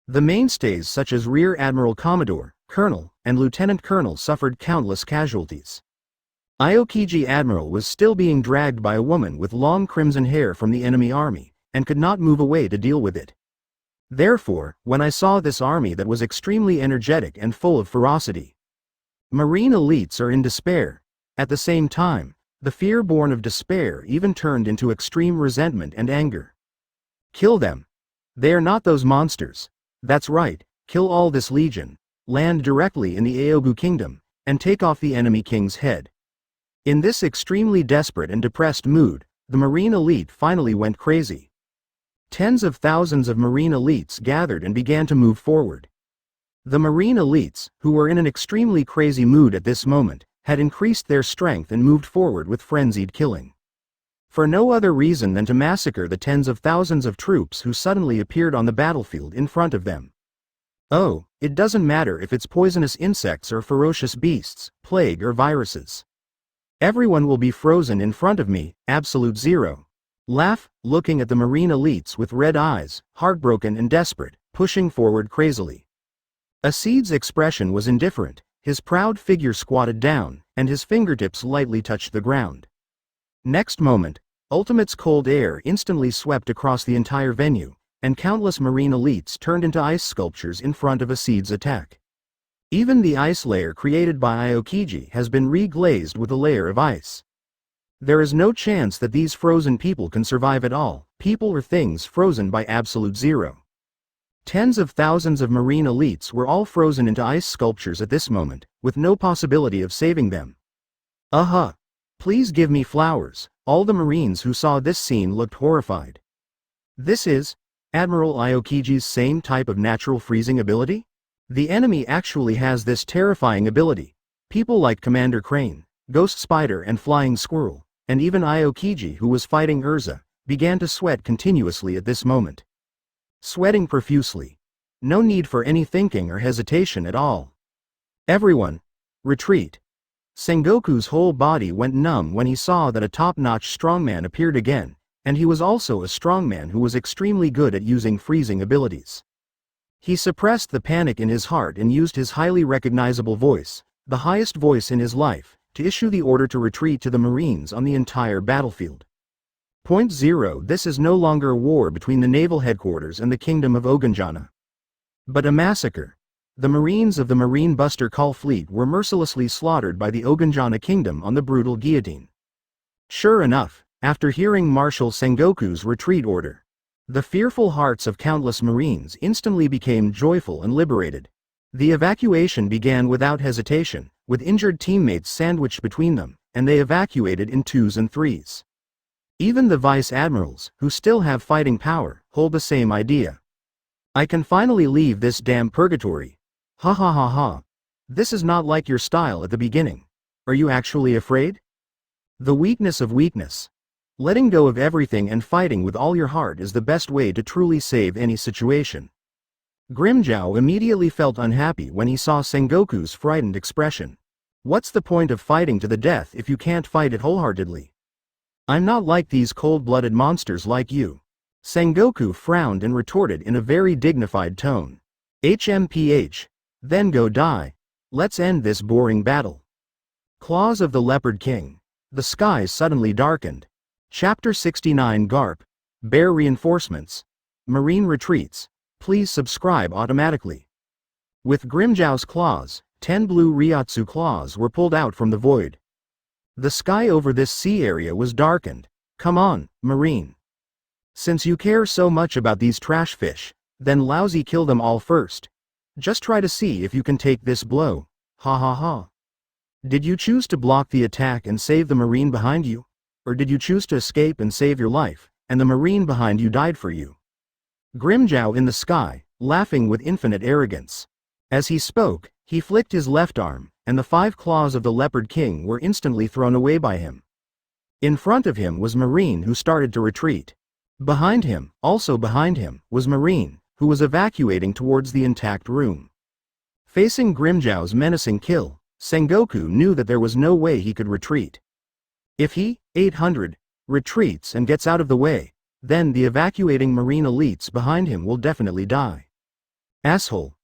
The mainstays such as Rear Admiral Commodore, Colonel, and Lieutenant Colonel suffered countless casualties. Aokiji Admiral was still being dragged by a woman with long crimson hair from the enemy army, and could not move away to deal with it. Therefore, when I saw this army that was extremely energetic and full of ferocity, Marine elites are in despair. At the same time, the fear born of despair even turned into extreme resentment and anger. Kill them. They are not those monsters. That's right, kill all this legion, land directly in the Aogu kingdom, and take off the enemy king's head. In this extremely desperate and depressed mood, the Marine elite finally went crazy. Tens of thousands of Marine elites gathered and began to move forward. The Marine elites, who were in an extremely crazy mood at this moment, had increased their strength and moved forward with frenzied killing. For no other reason than to massacre the tens of thousands of troops who suddenly appeared on the battlefield in front of them. Oh, it doesn't matter if it's poisonous insects or ferocious beasts, plague or viruses. Everyone will be frozen in front of me, absolute zero. Laugh, looking at the Marine elites with red eyes, heartbroken and desperate, pushing forward crazily. Acid's expression was indifferent, his proud figure squatted down, and his fingertips lightly touched the ground. Next moment, Ultimate's cold air instantly swept across the entire venue, and countless Marine elites turned into ice sculptures in front of Acid's attack. Even the ice layer created by Aokiji has been re-glazed with a layer of ice. There is no chance that these frozen people can survive at all, people or things frozen by absolute zero. Tens of thousands of Marine elites were all frozen into ice sculptures at this moment, with no possibility of saving them. Please give me flowers. All the Marines who saw this scene looked horrified. This is Admiral Aokiji's same type of natural freezing ability? The enemy actually has this terrifying ability. People like Commander Crane, Ghost Spider and Flying Squirrel, and even Aokiji who was fighting Urza, began to sweat continuously at this moment. Sweating profusely. No need for any thinking or hesitation at all. Everyone, retreat. Sengoku's whole body went numb when he saw that a top-notch strongman appeared again, and he was also a strongman who was extremely good at using freezing abilities. He suppressed the panic in his heart and used his highly recognizable voice, the highest voice in his life, to issue the order to retreat to the Marines on the entire battlefield. Point 0 This is no longer a war between the naval headquarters and the kingdom of Oganjana, but a massacre. The Marines of the Marine Buster Call fleet were mercilessly slaughtered by the Oganjana kingdom on the brutal guillotine. Sure enough, after hearing Marshal Sengoku's retreat order, the fearful hearts of countless Marines instantly became joyful and liberated. The evacuation began without hesitation, with injured teammates sandwiched between them, and they evacuated in 2s and 3s. Even the vice-admirals, who still have fighting power, hold the same idea. I can finally leave this damn purgatory. Ha ha ha ha. This is not like your style at the beginning. Are you actually afraid? The weakness of weakness. Letting go of everything and fighting with all your heart is the best way to truly save any situation. Grimjow immediately felt unhappy when he saw Sengoku's frightened expression. What's the point of fighting to the death if you can't fight it wholeheartedly? I'm not like these cold-blooded monsters like you. Sengoku frowned and retorted in a very dignified tone. HMPH. Then go die. Let's end this boring battle. Claws of the Leopard King. The skies suddenly darkened. Chapter 69 Garp. Bear reinforcements. Marine retreats. Please subscribe automatically. With Grimjow's claws, 10 blue Ryotsu claws were pulled out from the void. The sky over this sea area was darkened. Come on, Marine. Since you care so much about these trash fish, then lousy kill them all first. Just try to see if you can take this blow. Ha ha ha. Did you choose to block the attack and save the Marine behind you? Or did you choose to escape and save your life, and the Marine behind you died for you? Grimjow in the sky, laughing with infinite arrogance. As he spoke, he flicked his left arm, and the 5 claws of the Leopard King were instantly thrown away by him. In front of him was Marine, who started to retreat. Behind him, also behind him, was Marine, who was evacuating towards the intact room. Facing Grimjow's menacing kill, Sengoku knew that there was no way he could retreat. If he, 800, retreats and gets out of the way, then the evacuating Marine elites behind him will definitely die. Asshole.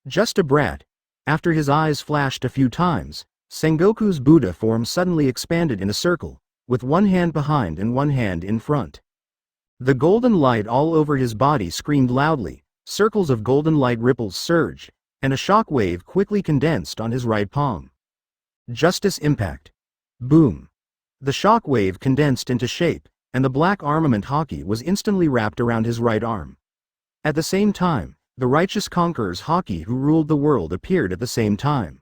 Just a brat. After his eyes flashed a few times, Sengoku's Buddha form suddenly expanded in a circle, with one hand behind and one hand in front. The golden light all over his body screamed loudly, circles of golden light ripples surged, and a shock wave quickly condensed on his right palm. Justice impact. Boom. The shock wave condensed into shape, and the black armament Haki was instantly wrapped around his right arm. At the same time, the righteous conqueror's Haki who ruled the world appeared at the same time.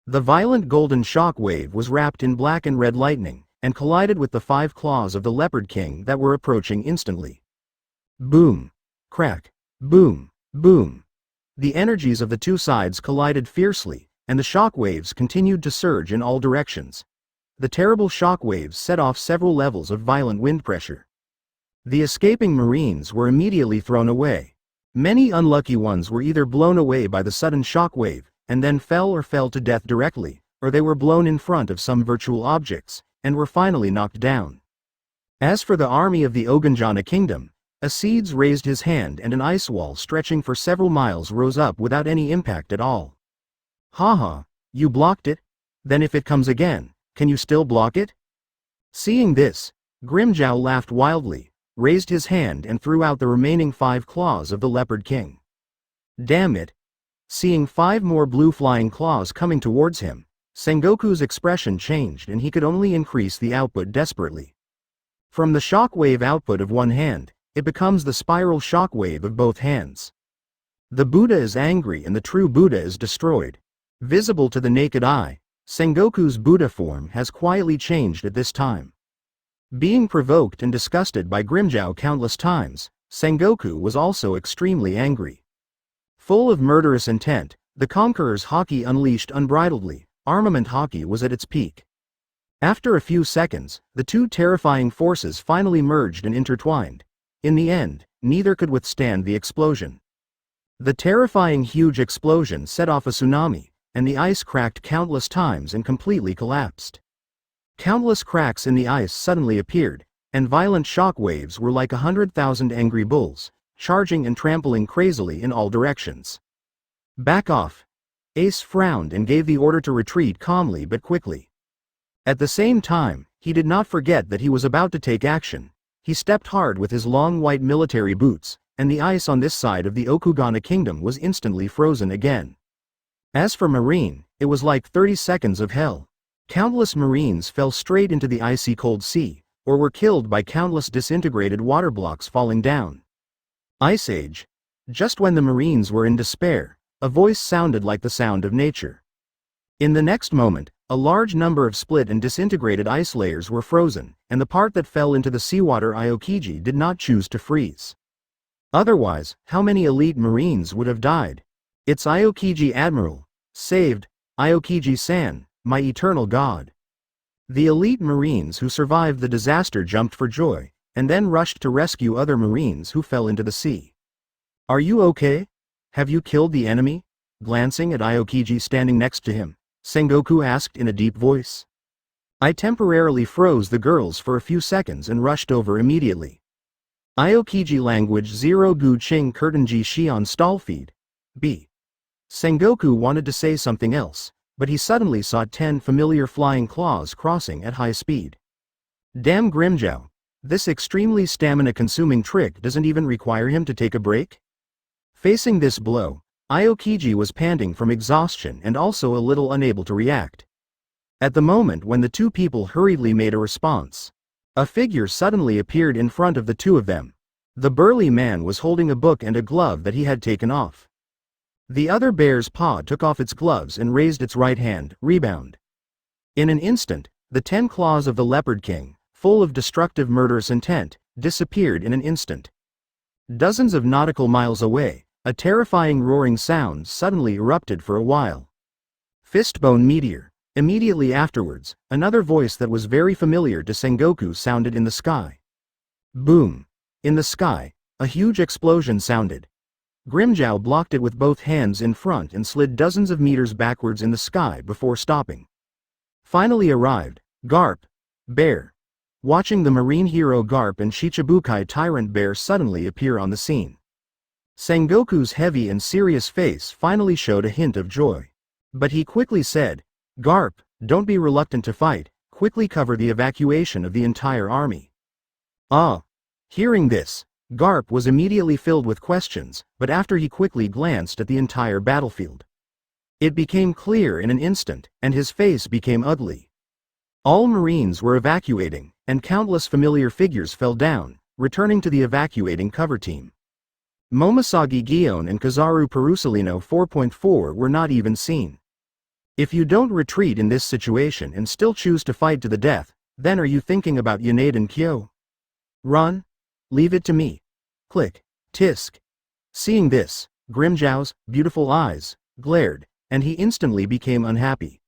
The violent golden shock wave was wrapped in black and red lightning, and collided with the 5 claws of the Leopard King that were approaching instantly. Boom. Crack. Boom. Boom. The energies of the two sides collided fiercely, and the shock waves continued to surge in all directions. The terrible shock waves set off several levels of violent wind pressure. The escaping Marines were immediately thrown away. Many unlucky ones were either blown away by the sudden shock wave, and then fell to death directly, or they were blown in front of some virtual objects, and were finally knocked down. As for the army of the Oganjana Kingdom, Asides raised his hand and an ice wall stretching for several miles rose up without any impact at all. Haha, you blocked it? Then if it comes again, can you still block it? Seeing this, Grimjow laughed wildly, raised his hand and threw out the remaining 5 claws of the Leopard King. Damn it! Seeing 5 more blue flying claws coming towards him, Sengoku's expression changed and he could only increase the output desperately. From the shock wave output of one hand, it becomes the spiral shock wave of both hands. The Buddha is angry and the true Buddha is destroyed. Visible to the naked eye, Sengoku's Buddha form has quietly changed at this time. Being provoked and disgusted by Grimjow countless times, Sengoku was also extremely angry. Full of murderous intent, the conqueror's Haki unleashed unbridledly, armament Haki was at its peak. After a few seconds, the two terrifying forces finally merged and intertwined. In the end, neither could withstand the explosion. The terrifying huge explosion set off a tsunami, and the ice cracked countless times and completely collapsed. Countless cracks in the ice suddenly appeared, and violent shock waves were like 100,000 angry bulls, charging and trampling crazily in all directions. Back off. Ace frowned and gave the order to retreat calmly but quickly. At the same time, he did not forget that he was about to take action. He stepped hard with his long white military boots, and the ice on this side of the Okugana Kingdom was instantly frozen again. As for Marine, it was like 30 seconds of hell. Countless Marines fell straight into the icy cold sea, or were killed by countless disintegrated water blocks falling down. Ice Age. Just when the Marines were in despair, a voice sounded like the sound of nature. In the next moment, a large number of split and disintegrated ice layers were frozen, and the part that fell into the seawater Aokiji did not choose to freeze. Otherwise, how many elite Marines would have died? It's Aokiji Admiral. Saved, Aokiji-san, my eternal god. The elite Marines who survived the disaster jumped for joy, and then rushed to rescue other Marines who fell into the sea. Are you okay? Have you killed the enemy? Glancing at Aokiji standing next to him, Sengoku asked in a deep voice. I temporarily froze the girls for a few seconds and rushed over immediately. Aokiji language 0 Gu Ching Kurtenji Xian Stallfeed. B. Sengoku wanted to say something else, but he suddenly saw 10 familiar flying claws crossing at high speed. Damn Grimjow! This extremely stamina-consuming trick doesn't even require him to take a break? Facing this blow, Aokiji was panting from exhaustion and also a little unable to react. At the moment when the two people hurriedly made a response, a figure suddenly appeared in front of the two of them. The burly man was holding a book and a glove that he had taken off. The other bear's paw took off its gloves and raised its right hand, rebound. In an instant, the 10 claws of the Leopard King, full of destructive murderous intent, disappeared in an instant. Dozens of nautical miles away, a terrifying roaring sound suddenly erupted for a while. Fistbone meteor. Immediately afterwards, another voice that was very familiar to Sengoku sounded in the sky. Boom! In the sky, a huge explosion sounded. Grimjow blocked it with both hands in front and slid dozens of meters backwards in the sky before stopping. Finally arrived, Garp, Bear. Watching the marine hero Garp and Shichibukai Tyrant Bear suddenly appear on the scene. Sengoku's heavy and serious face finally showed a hint of joy. But he quickly said, Garp, don't be reluctant to fight, quickly cover the evacuation of the entire army. Ah! Hearing this, Garp was immediately filled with questions, but after he quickly glanced at the entire battlefield, it became clear in an instant, and his face became ugly. All Marines were evacuating, and countless familiar figures fell down, returning to the evacuating cover team. Momosagi Gion and Kizaru Perusalino 4.4 were not even seen. If you don't retreat in this situation and still choose to fight to the death, then are you thinking about Yonaden Kyo? Run? Leave it to me. Click. Tisk. Seeing this, Grimjow's beautiful eyes glared, and he instantly became unhappy.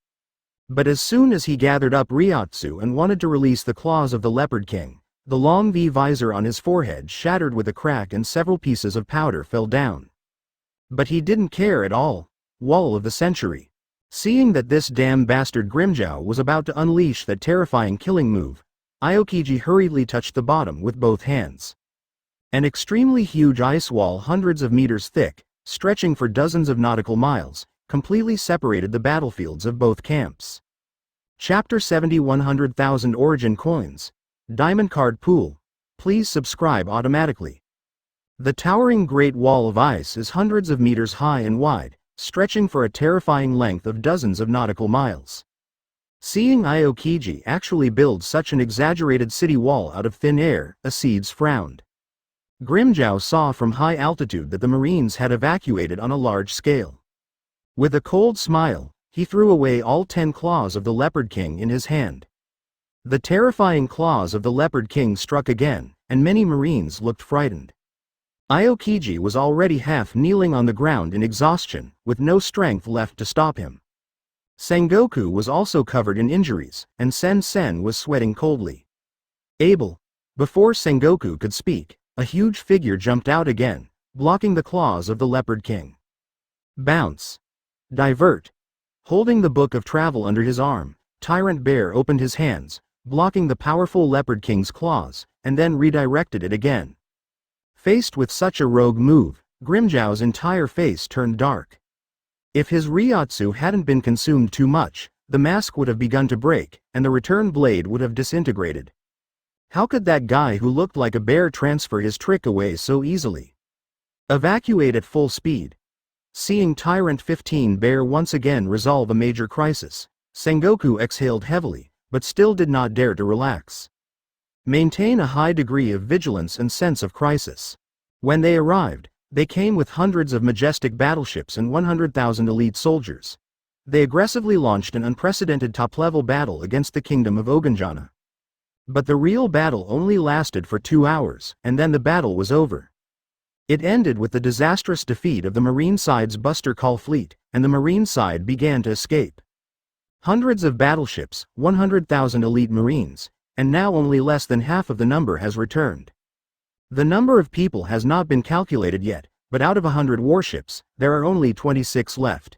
But as soon as he gathered up Ryotsu and wanted to release the claws of the Leopard King, the long V visor on his forehead shattered with a crack and several pieces of powder fell down. But he didn't care at all. Wall of the century. Seeing that this damn bastard Grimjow was about to unleash that terrifying killing move, Aokiji hurriedly touched the bottom with both hands. An extremely huge ice wall hundreds of meters thick, stretching for dozens of nautical miles, completely separated the battlefields of both camps. Chapter 70 100,000 Origin Coins. Diamond Card Pool. Please subscribe automatically. The towering Great Wall of Ice is hundreds of meters high and wide, stretching for a terrifying length of dozens of nautical miles. Seeing Aokiji actually build such an exaggerated city wall out of thin air, Acedes frowned. Grimjow saw from high altitude that the Marines had evacuated on a large scale. With a cold smile, he threw away all 10 claws of the Leopard King in his hand. The terrifying claws of the Leopard King struck again, and many Marines looked frightened. Aokiji was already half kneeling on the ground in exhaustion, with no strength left to stop him. Sengoku was also covered in injuries, and Sen was sweating coldly. Abel. Before Sengoku could speak, a huge figure jumped out again, blocking the claws of the Leopard King. Bounce. Divert. Holding the book of travel under his arm, Tyrant Bear opened his hands, blocking the powerful Leopard King's claws, and then redirected it again. Faced with such a rogue move, Grimjow's entire face turned dark. If his Ryotsu hadn't been consumed too much, the mask would have begun to break, and the return blade would have disintegrated. How could that guy who looked like a bear transfer his trick away so easily? Evacuate at full speed. Seeing Tyrant 15 Bear once again resolve a major crisis, Sengoku exhaled heavily, but still did not dare to relax. Maintain a high degree of vigilance and sense of crisis. When they arrived, they came with hundreds of majestic battleships and 100,000 elite soldiers. They aggressively launched an unprecedented top-level battle against the kingdom of Oganjana. But the real battle only lasted for 2 hours, and then the battle was over. It ended with the disastrous defeat of the Marine side's Buster Call fleet, and the Marine side began to escape. Hundreds of battleships, 100,000 elite Marines, and now only less than half of the number has returned. The number of people has not been calculated yet, but out of 100 warships, there are only 26 left.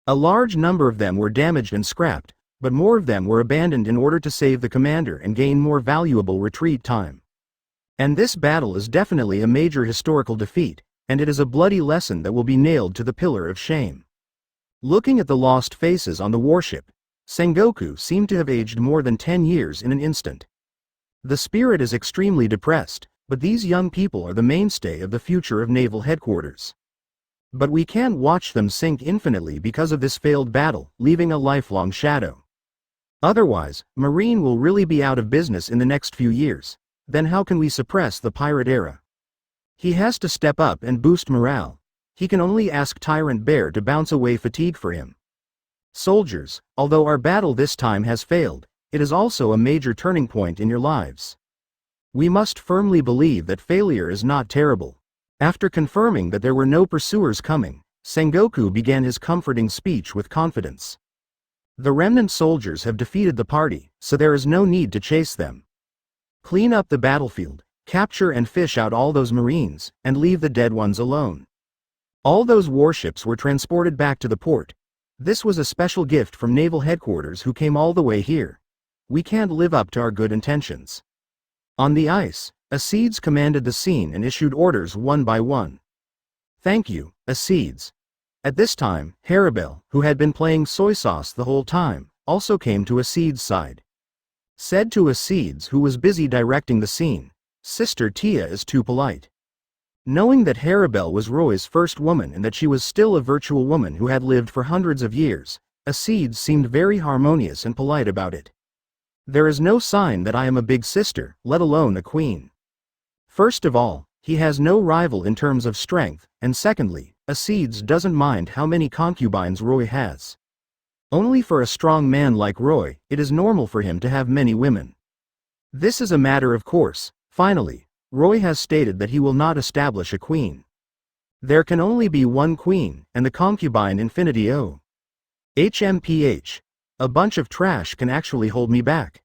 A large number of them were damaged and scrapped, but more of them were abandoned in order to save the commander and gain more valuable retreat time. And this battle is definitely a major historical defeat, and it is a bloody lesson that will be nailed to the pillar of shame. Looking at the lost faces on the warship, Sengoku seemed to have aged more than 10 years in an instant. The spirit is extremely depressed, but these young people are the mainstay of the future of naval headquarters. But we can't watch them sink infinitely because of this failed battle, leaving a lifelong shadow. Otherwise, Marine will really be out of business in the next few years. Then how can we suppress the pirate era? He has to step up and boost morale. He can only ask Tyrant Bear to bounce away fatigue for him. Soldiers, although our battle this time has failed, it is also a major turning point in your lives. We must firmly believe that failure is not terrible. After confirming that there were no pursuers coming, Sengoku began his comforting speech with confidence. The remnant soldiers have defeated the party, so there is no need to chase them. Clean up the battlefield, capture and fish out all those Marines, and leave the dead ones alone. All those warships were transported back to the port. This was a special gift from Naval Headquarters who came all the way here. We can't live up to our good intentions. On the ice, Espada commanded the scene and issued orders one by one. Thank you, Espada. At this time, Haribel, who had been playing soy sauce the whole time, also came to Espada's side. Said to Espada, who was busy directing the scene, "Sister Tia is too polite." Knowing that Haribel was Roy's first woman and that she was still a virtual woman who had lived for hundreds of years, Espada seemed very harmonious and polite about it. There is no sign that I am a big sister, let alone a queen. First of all, he has no rival in terms of strength, and secondly, Espada doesn't mind how many concubines Roy has. Only for a strong man like Roy, it is normal for him to have many women. This is a matter of course. Finally, Roy has stated that he will not establish a queen. There can only be one queen, and the concubine Infinity O. HMPH. A bunch of trash can actually hold me back.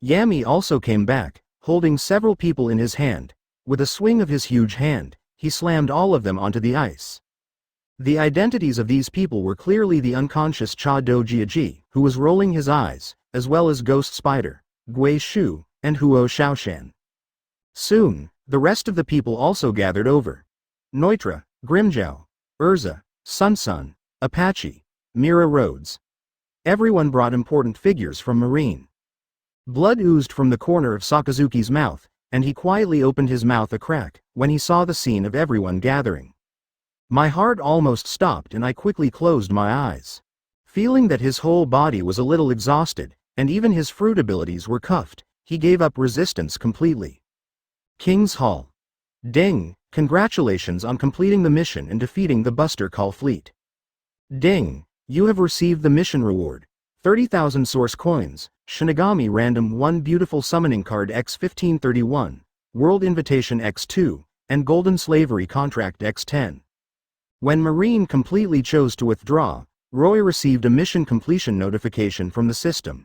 Yami also came back, holding several people in his hand. With a swing of his huge hand, he slammed all of them onto the ice. The identities of these people were clearly the unconscious Cha Dojiaji, who was rolling his eyes, as well as Ghost Spider, Gui Shu, and Huo Shaoshan. Soon, the rest of the people also gathered over. Neutra, Grimjow, Urza, Sun, Apache, Mira Rhodes. Everyone brought important figures from Marine. Blood oozed from the corner of Sakazuki's mouth, and he quietly opened his mouth a crack when he saw the scene of everyone gathering. My heart almost stopped and I quickly closed my eyes. Feeling that his whole body was a little exhausted, and even his fruit abilities were cuffed, he gave up resistance completely. King's Hall. Ding, congratulations on completing the mission and defeating the Buster Call fleet. Ding, you have received the mission reward. 30,000 source coins, Shinigami Random 1 Beautiful Summoning Card X1531, World Invitation X2, and Golden Slavery Contract X10. When Marine completely chose to withdraw, Roy received a mission completion notification from the system.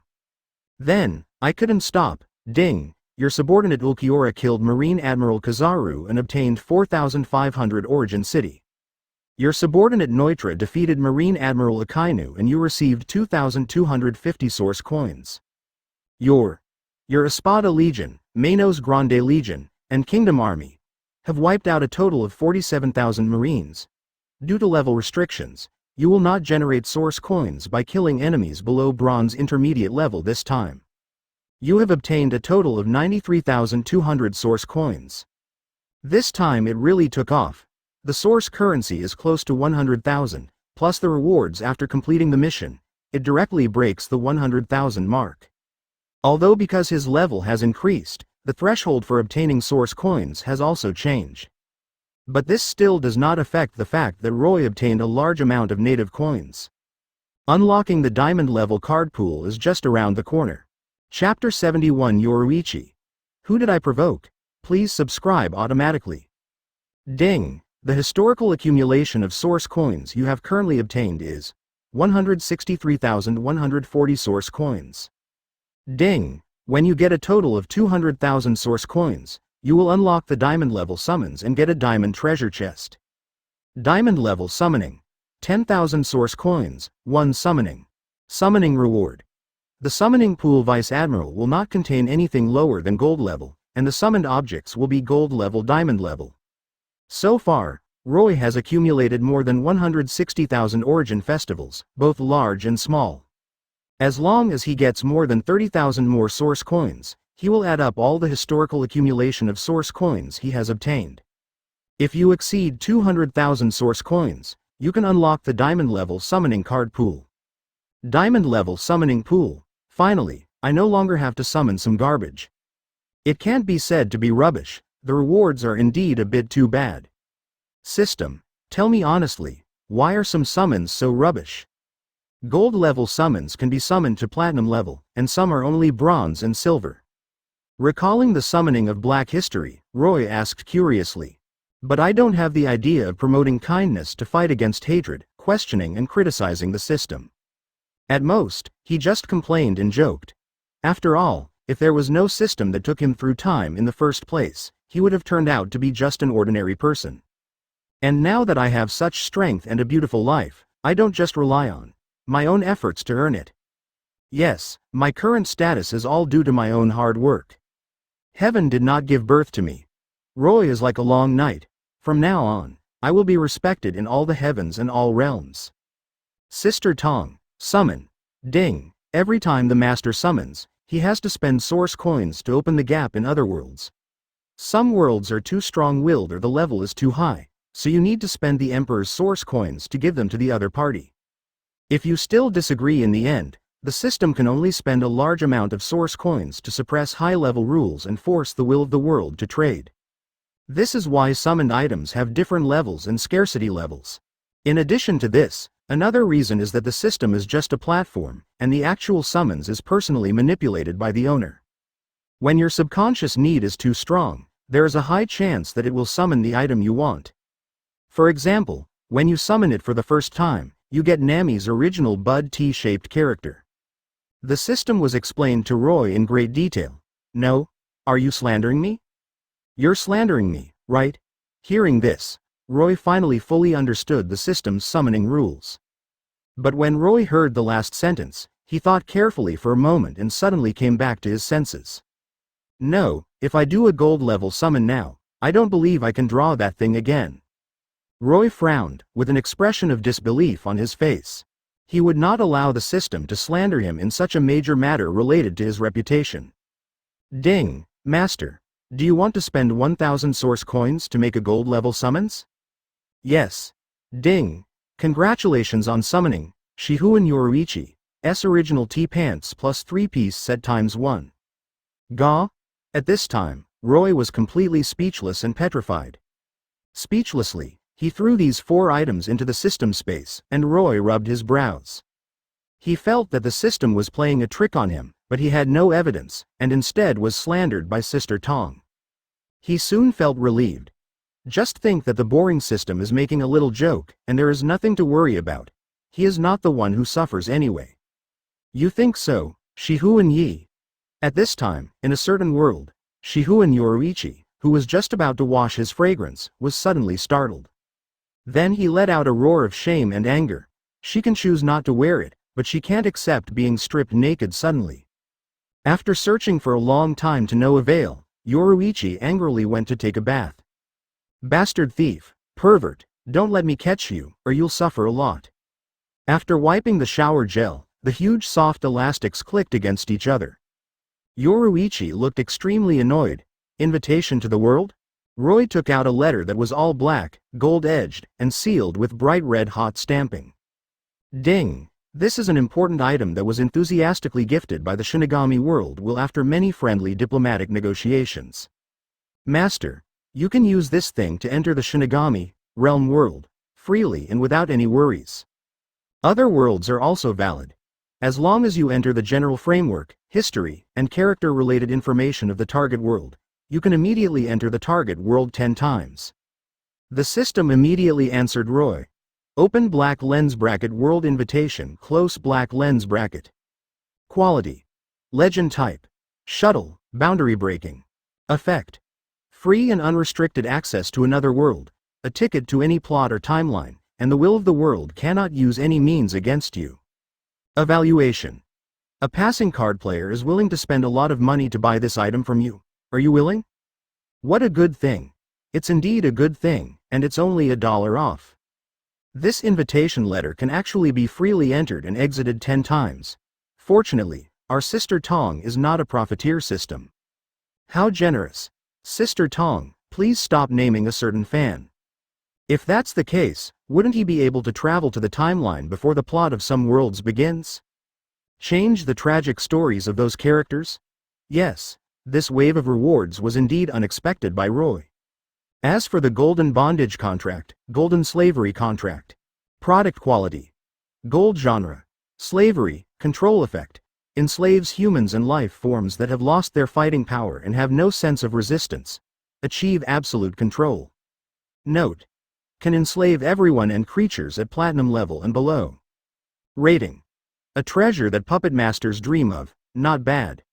Then, I couldn't stop. Ding, your subordinate Ulquiorra killed Marine Admiral Kizaru and obtained 4,500 Origin City. Your subordinate Neutra defeated Marine Admiral Akainu and you received 2,250 source coins. Your Espada Legion, Manos Grande Legion, and Kingdom Army have wiped out a total of 47,000 Marines. Due to level restrictions, you will not generate source coins by killing enemies below Bronze Intermediate level this time. You have obtained a total of 93,200 source coins. This time it really took off. The source currency is close to 100,000, plus the rewards after completing the mission. It directly breaks the 100,000 mark. Although because his level has increased, the threshold for obtaining source coins has also changed. But this still does not affect the fact that Roy obtained a large amount of native coins. Unlocking the diamond level card pool is just around the corner. Chapter 71 Yoruichi. Who did I provoke? Please subscribe automatically. Ding! The historical accumulation of source coins you have currently obtained is 163,140 source coins. Ding! When you get a total of 200,000 source coins, you will unlock the diamond level summons and get a diamond treasure chest. Diamond level summoning. 10,000 source coins, 1 summoning. Summoning reward. The summoning pool Vice Admiral will not contain anything lower than gold level, and the summoned objects will be gold level, diamond level. So far, Roy has accumulated more than 160,000 origin festivals, both large and small. As long as he gets more than 30,000 more source coins, he will add up all the historical accumulation of source coins he has obtained. If you exceed 200,000 source coins, you can unlock the diamond level summoning card pool. Diamond level summoning pool. Finally, I no longer have to summon some garbage. It can't be said to be rubbish, the rewards are indeed a bit too bad. System, tell me honestly, why are some summons so rubbish? Gold level summons can be summoned to platinum level, and some are only bronze and silver. Recalling the summoning of Black History, Roy asked curiously. But I don't have the idea of promoting kindness to fight against hatred, questioning and criticizing the system. At most, he just complained and joked. After all, if there was no system that took him through time in the first place, he would have turned out to be just an ordinary person. And now that I have such strength and a beautiful life, I don't just rely on my own efforts to earn it. Yes, my current status is all due to my own hard work. Heaven did not give birth to me. Roy is like a long night. From now on, I will be respected in all the heavens and all realms. Sister Tong, summon. Ding. Every time the master summons, he has to spend source coins to open the gap in other worlds. Some worlds are too strong-willed or the level is too high, so you need to spend the Emperor's source coins to give them to the other party. If you still disagree in the end, the system can only spend a large amount of source coins to suppress high-level rules and force the will of the world to trade. This is why summoned items have different levels and scarcity levels. In addition to this, another reason is that the system is just a platform, and the actual summons is personally manipulated by the owner. When your subconscious need is too strong, there is a high chance that it will summon the item you want. For example, when you summon it for the first time, you get Nami's original Bud T-shaped character. The system was explained to Roy in great detail. No? Are you slandering me? You're slandering me, right? Hearing this, Roy finally fully understood the system's summoning rules. But when Roy heard the last sentence, he thought carefully for a moment and suddenly came back to his senses. No, if I do a gold level summon now, I don't believe I can draw that thing again. Roy frowned, with an expression of disbelief on his face. He would not allow the system to slander him in such a major matter related to his reputation. Ding, Master. Do you want to spend 1,000 source coins to make a gold level summons? Yes. Ding. Congratulations on summoning, Shihuan Yoruichi, S original T-pants plus 3-piece set ×1. Ga? At this time, Roy was completely speechless and petrified. Speechlessly, he threw these 4 items into the system space, and Roy rubbed his brows. He felt that the system was playing a trick on him, but he had no evidence, and instead was slandered by Sister Tong. He soon felt relieved. Just think that the boring system is making a little joke, and there is nothing to worry about. He is not the one who suffers anyway. You think so, Shihuan Yi? At this time, in a certain world, Shihuan Yoruichi, who was just about to wash his fragrance, was suddenly startled. Then he let out a roar of shame and anger. She can choose not to wear it, but she can't accept being stripped naked suddenly. After searching for a long time to no avail, Yoruichi angrily went to take a bath. Bastard thief, pervert, don't let me catch you, or you'll suffer a lot. After wiping the shower gel, the huge soft elastics clicked against each other. Yoruichi looked extremely annoyed. Invitation to the world? Roy took out a letter that was all black, gold-edged, and sealed with bright red-hot stamping. Ding! This is an important item that was enthusiastically gifted by the Shinigami world will after many friendly diplomatic negotiations. Master, you can use this thing to enter the Shinigami realm world, freely and without any worries. Other worlds are also valid. As long as you enter the general framework, history, and character-related information of the target world, you can immediately enter the target world 10 times. The system immediately answered Roy. Open black lens bracket world invitation close black lens bracket. Quality. Legend type. Shuttle, boundary breaking. Effect. Free and unrestricted access to another world, a ticket to any plot or timeline, and the will of the world cannot use any means against you. Evaluation. A passing card player is willing to spend a lot of money to buy this item from you. Are you willing? What a good thing. It's indeed a good thing, and it's only $1 off. This invitation letter can actually be freely entered and exited 10 times. Fortunately, our Sister Tong is not a profiteer system. How generous. Sister Tong, please stop naming a certain fan. If that's the case, wouldn't he be able to travel to the timeline before the plot of Some Worlds begins? Change the tragic stories of those characters? Yes, this wave of rewards was indeed unexpected by Roy. As for the golden bondage contract, golden slavery contract, product quality, gold genre, slavery, control effect, enslaves humans and life forms that have lost their fighting power and have no sense of resistance, achieve absolute control. Note: can enslave everyone and creatures at platinum level and below. Rating: a treasure that puppet masters dream of, not bad.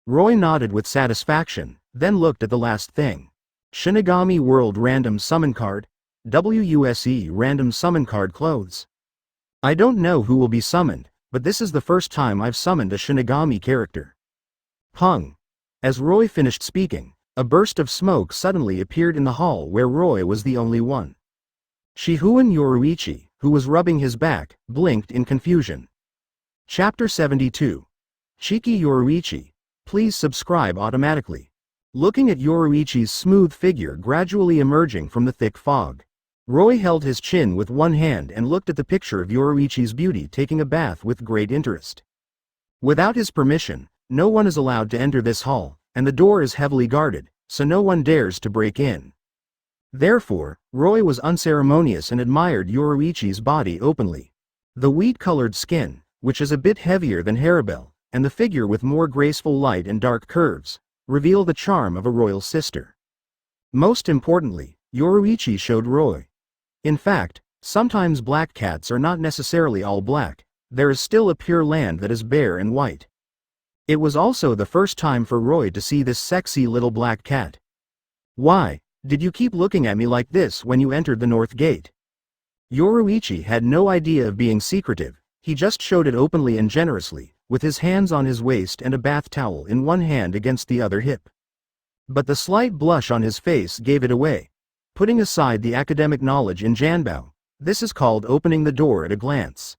Roy nodded with satisfaction, then looked at the last thing. Shinigami World Random Summon Card, WUSE Random Summon Card Clothes. I don't know who will be summoned, but this is the first time I've summoned a Shinigami character. Pung. As Roy finished speaking, a burst of smoke suddenly appeared in the hall where Roy was the only one. Shihuan Yoruichi, who was rubbing his back, blinked in confusion. Chapter 72. Chiki Yoruichi. Please subscribe automatically. Looking at Yoruichi's smooth figure gradually emerging from the thick fog, Roy held his chin with one hand and looked at the picture of Yoruichi's beauty taking a bath with great interest. Without his permission, no one is allowed to enter this hall, and the door is heavily guarded, so no one dares to break in. Therefore, Roy was unceremonious and admired Yoruichi's body openly. The wheat-colored skin, which is a bit heavier than Haribel, and the figure with more graceful light and dark curves, reveal the charm of a royal sister. Most importantly, Yoruichi showed Roy. In fact, sometimes black cats are not necessarily all black, there is still a pure land that is bare and white. It was also the first time for Roy to see this sexy little black cat. Why did you keep looking at me like this when you entered the north gate? Yoruichi had no idea of being secretive, he just showed it openly and generously, with his hands on his waist and a bath towel in one hand against the other hip. But the slight blush on his face gave it away. Putting aside the academic knowledge in Janbao, this is called opening the door at a glance.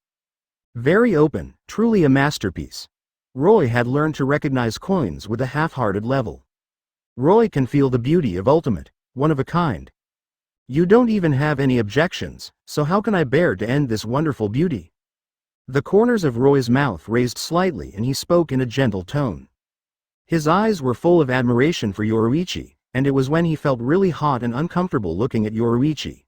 Very open, truly a masterpiece. Roy had learned to recognize coins with a half-hearted level. Roy can feel the beauty of ultimate, one of a kind. You don't even have any objections, so how can I bear to end this wonderful beauty? The corners of Roy's mouth raised slightly and he spoke in a gentle tone. His eyes were full of admiration for Yoruichi, and it was when he felt really hot and uncomfortable looking at Yoruichi.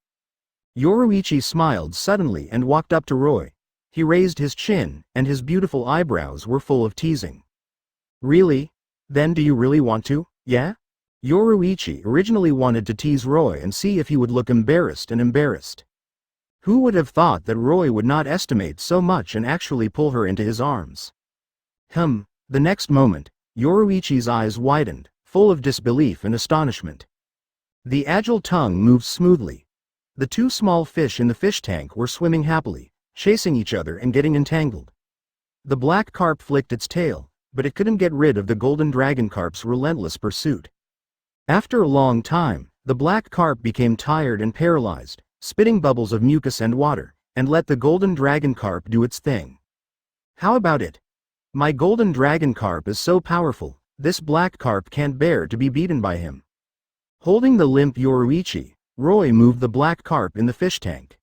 Yoruichi smiled suddenly and walked up to Roy. He raised his chin, and his beautiful eyebrows were full of teasing. Really? Then do you really want to, yeah? Yoruichi originally wanted to tease Roy and see if he would look embarrassed and embarrassed. Who would have thought that Roy would not estimate so much and actually pull her into his arms? The next moment, Yoruichi's eyes widened, full of disbelief and astonishment. The agile tongue moved smoothly. The two small fish in the fish tank were swimming happily, chasing each other and getting entangled. The black carp flicked its tail, but it couldn't get rid of the golden dragon carp's relentless pursuit. After a long time, the black carp became tired and paralyzed, spitting bubbles of mucus and water, and let the golden dragon carp do its thing. How about it? My golden dragon carp is so powerful, this black carp can't bear to be beaten by him. Holding the limp Yoruichi, Roy moved the black carp in the fish tank.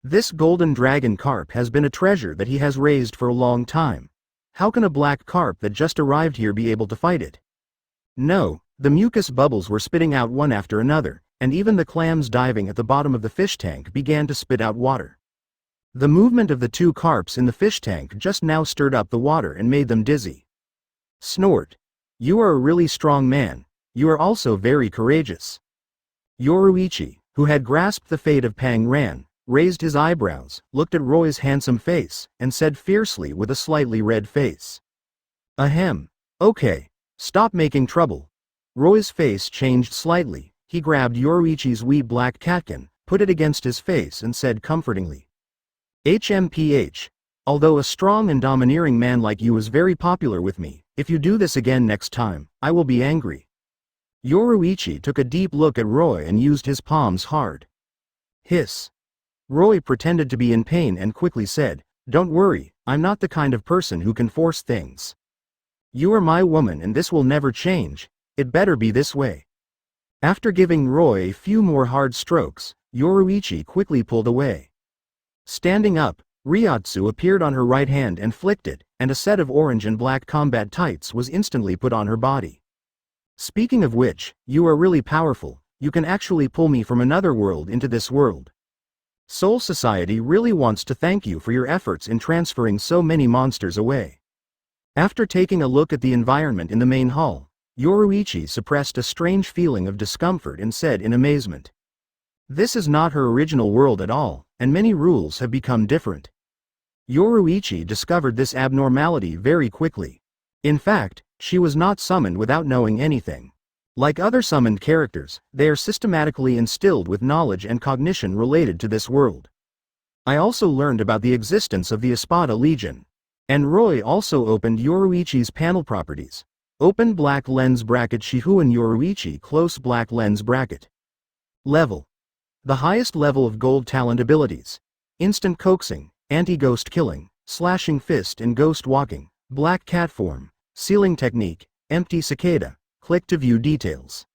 This golden dragon carp has been a treasure that he has raised for a long time. How can a black carp that just arrived here be able to fight it? No, the mucus bubbles were spitting out one after another, and even the clams diving at the bottom of the fish tank began to spit out water. The movement of the two carps in the fish tank just now stirred up the water and made them dizzy. Snort. You are a really strong man, you are also very courageous. Yoruichi, who had grasped the fate of Pang Ran, raised his eyebrows, looked at Roy's handsome face, and said fiercely with a slightly red face. Ahem. Okay. Stop making trouble. Roy's face changed slightly. He grabbed Yoruichi's wee black catkin, put it against his face and said comfortingly. HMPH. Although a strong and domineering man like you is very popular with me, if you do this again next time, I will be angry. Yoruichi took a deep look at Roy and used his palms hard. Hiss. Roy pretended to be in pain and quickly said, "Don't worry, I'm not the kind of person who can force things. You are my woman and this will never change, it better be this way." After giving Roy a few more hard strokes, Yoruichi quickly pulled away. Standing up, Ryotsu appeared on her right hand and flicked it, and a set of orange and black combat tights was instantly put on her body. "Speaking of which, you are really powerful, you can actually pull me from another world into this world. Soul Society really wants to thank you for your efforts in transferring so many monsters away." After taking a look at the environment in the main hall, Yoruichi suppressed a strange feeling of discomfort and said in amazement, "This is not her original world at all, and many rules have become different." Yoruichi discovered this abnormality very quickly. In fact, she was not summoned without knowing anything. Like other summoned characters, they are systematically instilled with knowledge and cognition related to this world. I also learned about the existence of the Espada Legion. And Roy also opened Yoruichi's panel properties. Open black lens bracket Shihuan Yoruichi close black lens bracket. Level. The highest level of gold talent abilities. Instant coaxing, anti-ghost killing, slashing fist and ghost walking, black cat form, sealing technique, empty cicada. Click to view details.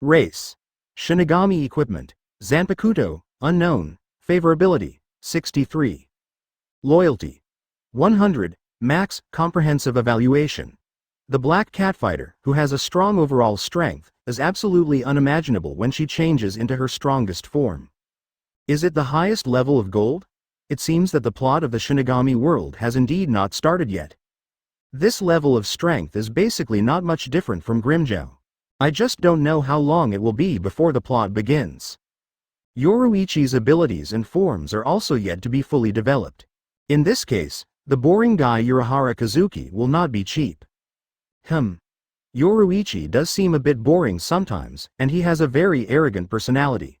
Race. Shinigami equipment. Zanpakuto, unknown. Favorability, 63. Loyalty, 100. Max, comprehensive evaluation. The Black Cat Fighter, who has a strong overall strength, is absolutely unimaginable when she changes into her strongest form. Is it the highest level of gold? It seems that the plot of the Shinigami world has indeed not started yet. This level of strength is basically not much different from Grimmjow. I just don't know how long it will be before the plot begins. Yoruichi's abilities and forms are also yet to be fully developed. In this case, the boring guy Urahara Kazuki will not be cheap. Yoruichi does seem a bit boring sometimes, and he has a very arrogant personality.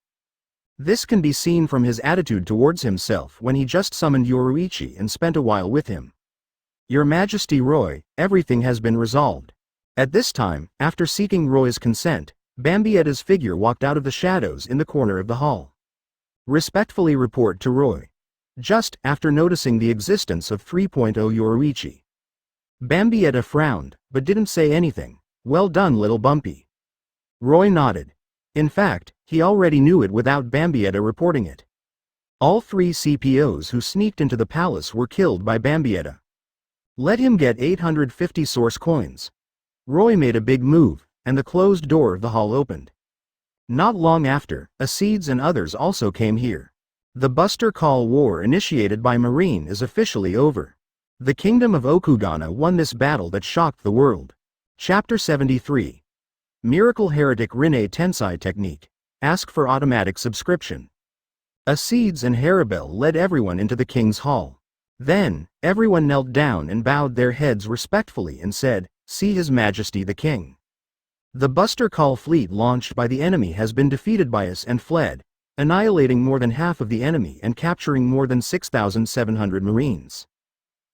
This can be seen from his attitude towards himself when he just summoned Yoruichi and spent a while with him. "Your Majesty Roy, everything has been resolved." At this time, after seeking Roy's consent, Bambietta's figure walked out of the shadows in the corner of the hall. "Respectfully report to Roy." Just after noticing the existence of 3.0 Yoruichi. Bambietta frowned, but didn't say anything. "Well done, little Bumpy." Roy nodded. In fact, he already knew it without Bambietta reporting it. All 3 CPOs who sneaked into the palace were killed by Bambietta. Let him get 850 source coins. Roy made a big move, and the closed door of the hall opened. Not long after, Espada and others also came here. The Buster Call War initiated by Marine is officially over. The Kingdom of Okugana won this battle that shocked the world. Chapter 73. Miracle Heretic Rinne Tensai Technique. Ask for automatic subscription. Espada and Haribel led everyone into the king's hall. Then, everyone knelt down and bowed their heads respectfully and said, "See His Majesty the King." The Buster Call fleet launched by the enemy has been defeated by us and fled, annihilating more than half of the enemy and capturing more than 6,700 marines.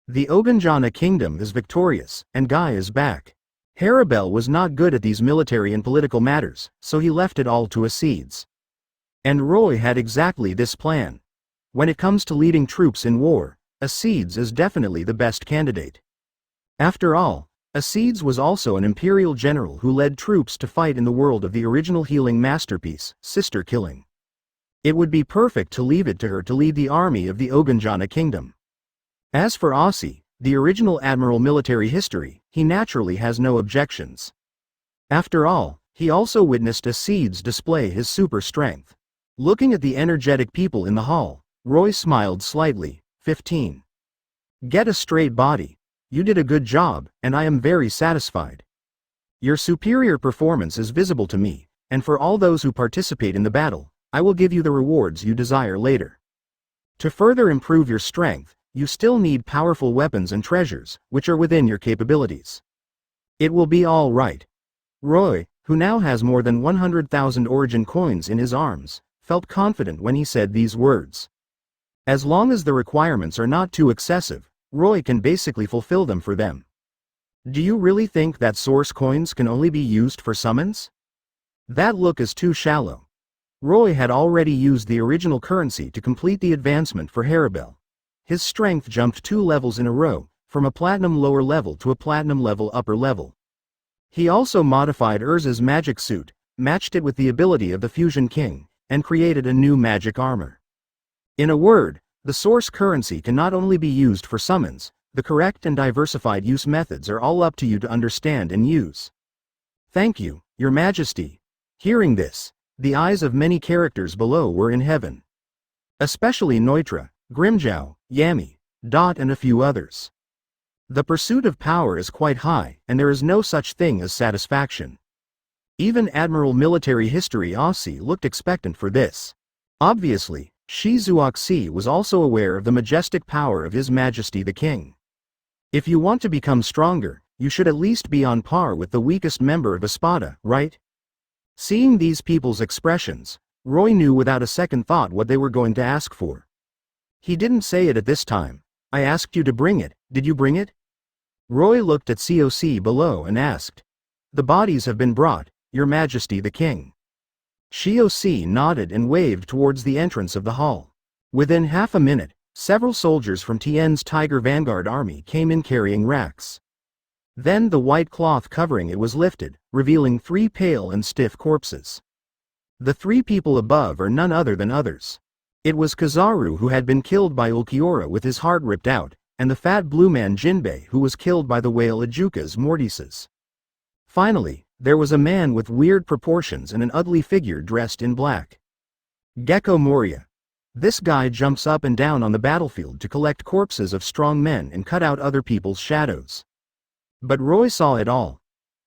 The Oganjana kingdom is victorious, and Guy is back. Haribel was not good at these military and political matters, so he left it all to Espada. And Roy had exactly this plan. When it comes to leading troops in war, Espada is definitely the best candidate. After all, Espada was also an imperial general who led troops to fight in the world of the original healing masterpiece, Sister Killing. It would be perfect to leave it to her to lead the army of the Oganjana kingdom. As for Aussie, the original admiral military history, he naturally has no objections. After all, he also witnessed Espada display his super strength. Looking at the energetic people in the hall, Roy smiled slightly. 15. Get a straight body. You did a good job, and I am very satisfied. Your superior performance is visible to me, and for all those who participate in the battle, I will give you the rewards you desire later. To further improve your strength, you still need powerful weapons and treasures, which are within your capabilities. It will be all right. Roy, who now has more than 100,000 origin coins in his arms, felt confident when he said these words. As long as the requirements are not too excessive, Roy can basically fulfill them for them. Do you really think that source coins can only be used for summons? That look is too shallow. Roy had already used the original currency to complete the advancement for Haribel. His strength jumped 2 levels in a row, from a platinum lower level to a platinum level upper level. He also modified Urza's magic suit, matched it with the ability of the Fusion King, and created a new magic armor. In a word, the source currency can not only be used for summons, the correct and diversified use methods are all up to you to understand and use. Thank you, Your Majesty. Hearing this, the eyes of many characters below were in heaven. Especially Neutra, Grimjow, Yami, Dot and a few others. The pursuit of power is quite high, and there is no such thing as satisfaction. Even Admiral Military History Aussie looked expectant for this. Obviously, Shizuoxi was also aware of the majestic power of His Majesty the King. If you want to become stronger, you should at least be on par with the weakest member of Espada, right? Seeing these people's expressions, Roy knew without a second thought what they were going to ask for. He didn't say it at this time. I asked you to bring it, did you bring it? Roy looked at COC below and asked. The bodies have been brought, Your Majesty the King. Shioc nodded and waved towards the entrance of the hall. Within half a minute, several soldiers from Tien's Tiger Vanguard army came in carrying racks. Then the white cloth covering it was lifted, revealing 3 pale and stiff corpses. The 3 people above are none other than others. It was Kizaru who had been killed by Ulquiorra with his heart ripped out, and the fat blue man Jinbei who was killed by the whale Ajuka's Mortises. Finally, there was a man with weird proportions and an ugly figure dressed in black. Gecko Moria. This guy jumps up and down on the battlefield to collect corpses of strong men and cut out other people's shadows. But Roy saw it all.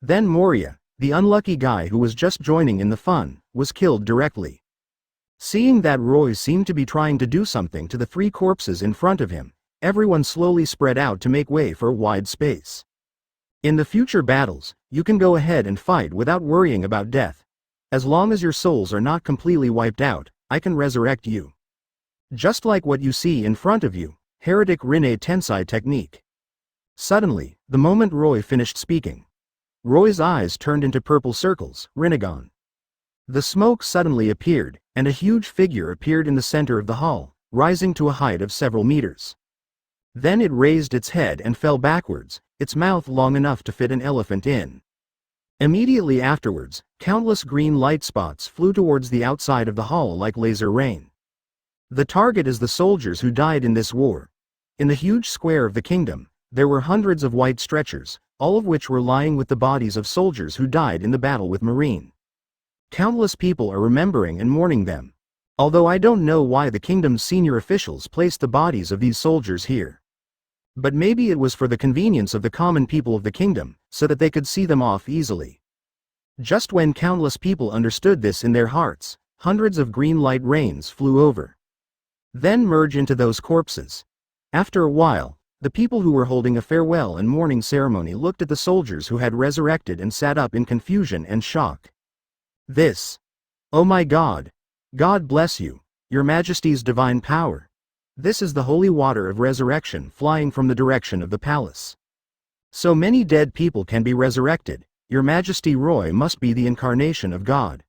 Then Moria, the unlucky guy who was just joining in the fun, was killed directly. Seeing that Roy seemed to be trying to do something to the 3 corpses in front of him, everyone slowly spread out to make way for a wide space. In the future battles, you can go ahead and fight without worrying about death. As long as your souls are not completely wiped out, I can resurrect you. Just like what you see in front of you, Heretic Rinne Tensai technique. Suddenly, the moment Roy finished speaking, Roy's eyes turned into purple circles, Rinnegan. The smoke suddenly appeared, and a huge figure appeared in the center of the hall, rising to a height of several meters. Then it raised its head and fell backwards, its mouth long enough to fit an elephant in. Immediately afterwards, countless green light spots flew towards the outside of the hall like laser rain. The target is the soldiers who died in this war. In the huge square of the kingdom, there were hundreds of white stretchers, all of which were lying with the bodies of soldiers who died in the battle with Marine. Countless people are remembering and mourning them. Although I don't know why the kingdom's senior officials placed the bodies of these soldiers here. But maybe it was for the convenience of the common people of the kingdom, so that they could see them off easily. Just when countless people understood this in their hearts, hundreds of green light rains flew over. Then merge into those corpses. After a while, the people who were holding a farewell and mourning ceremony looked at the soldiers who had resurrected and sat up in confusion and shock. This. Oh my God! God bless you, Your Majesty's divine power. This is the holy water of resurrection flying from the direction of the palace. So many dead people can be resurrected, Your Majesty Roy must be the incarnation of God.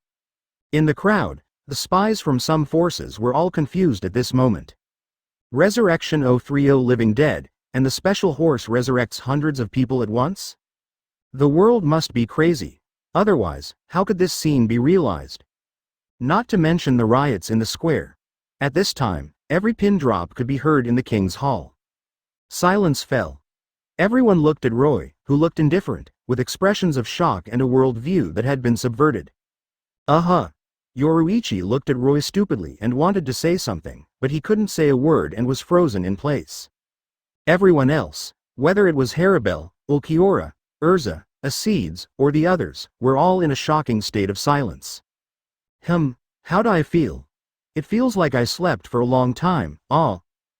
In the crowd, the spies from some forces were all confused at this moment. Resurrection 030 living dead, and the special horse resurrects hundreds of people at once? The world must be crazy. Otherwise, how could this scene be realized? Not to mention the riots in the square. At this time, every pin drop could be heard in the king's hall. Silence fell. Everyone looked at Roy, who looked indifferent, with expressions of shock and a world view that had been subverted. Yoruichi looked at Roy stupidly and wanted to say something, but he couldn't say a word and was frozen in place. Everyone else, whether it was Haribel, Ulquiorra, Urza, Espada, or the others, were all in a shocking state of silence. How do I feel? It feels like I slept for a long time.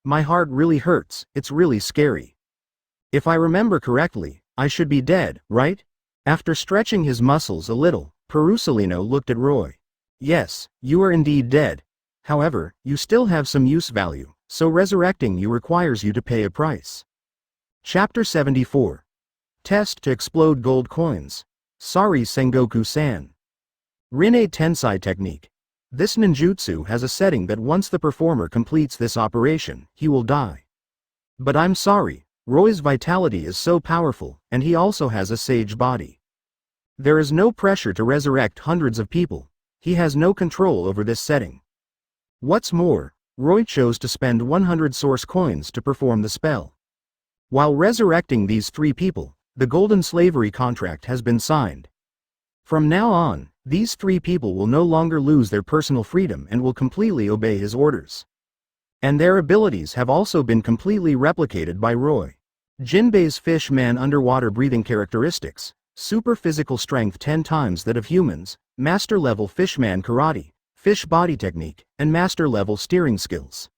My heart really hurts, it's really scary. If I remember correctly, I should be dead, right? After stretching his muscles a little, Perusolino looked at Roy. Yes, you are indeed dead. However, you still have some use value, so resurrecting you requires you to pay a price. Chapter 74. Test to explode gold coins. Sorry Sengoku-san. Rinne Tensai technique. This ninjutsu has a setting that once the performer completes this operation, he will die. But I'm sorry, Roy's vitality is so powerful, and he also has a sage body. There is no pressure to resurrect hundreds of people. He has no control over this setting. What's more, Roy chose to spend 100 source coins to perform the spell. While resurrecting these 3 people, the golden slavery contract has been signed. From now on, these 3 people will no longer lose their personal freedom and will completely obey his orders. And their abilities have also been completely replicated by Roy. Jinbei's fish man underwater breathing characteristics, super physical strength 10 times that of humans, master level fishman karate, fish body technique, and master level steering skills.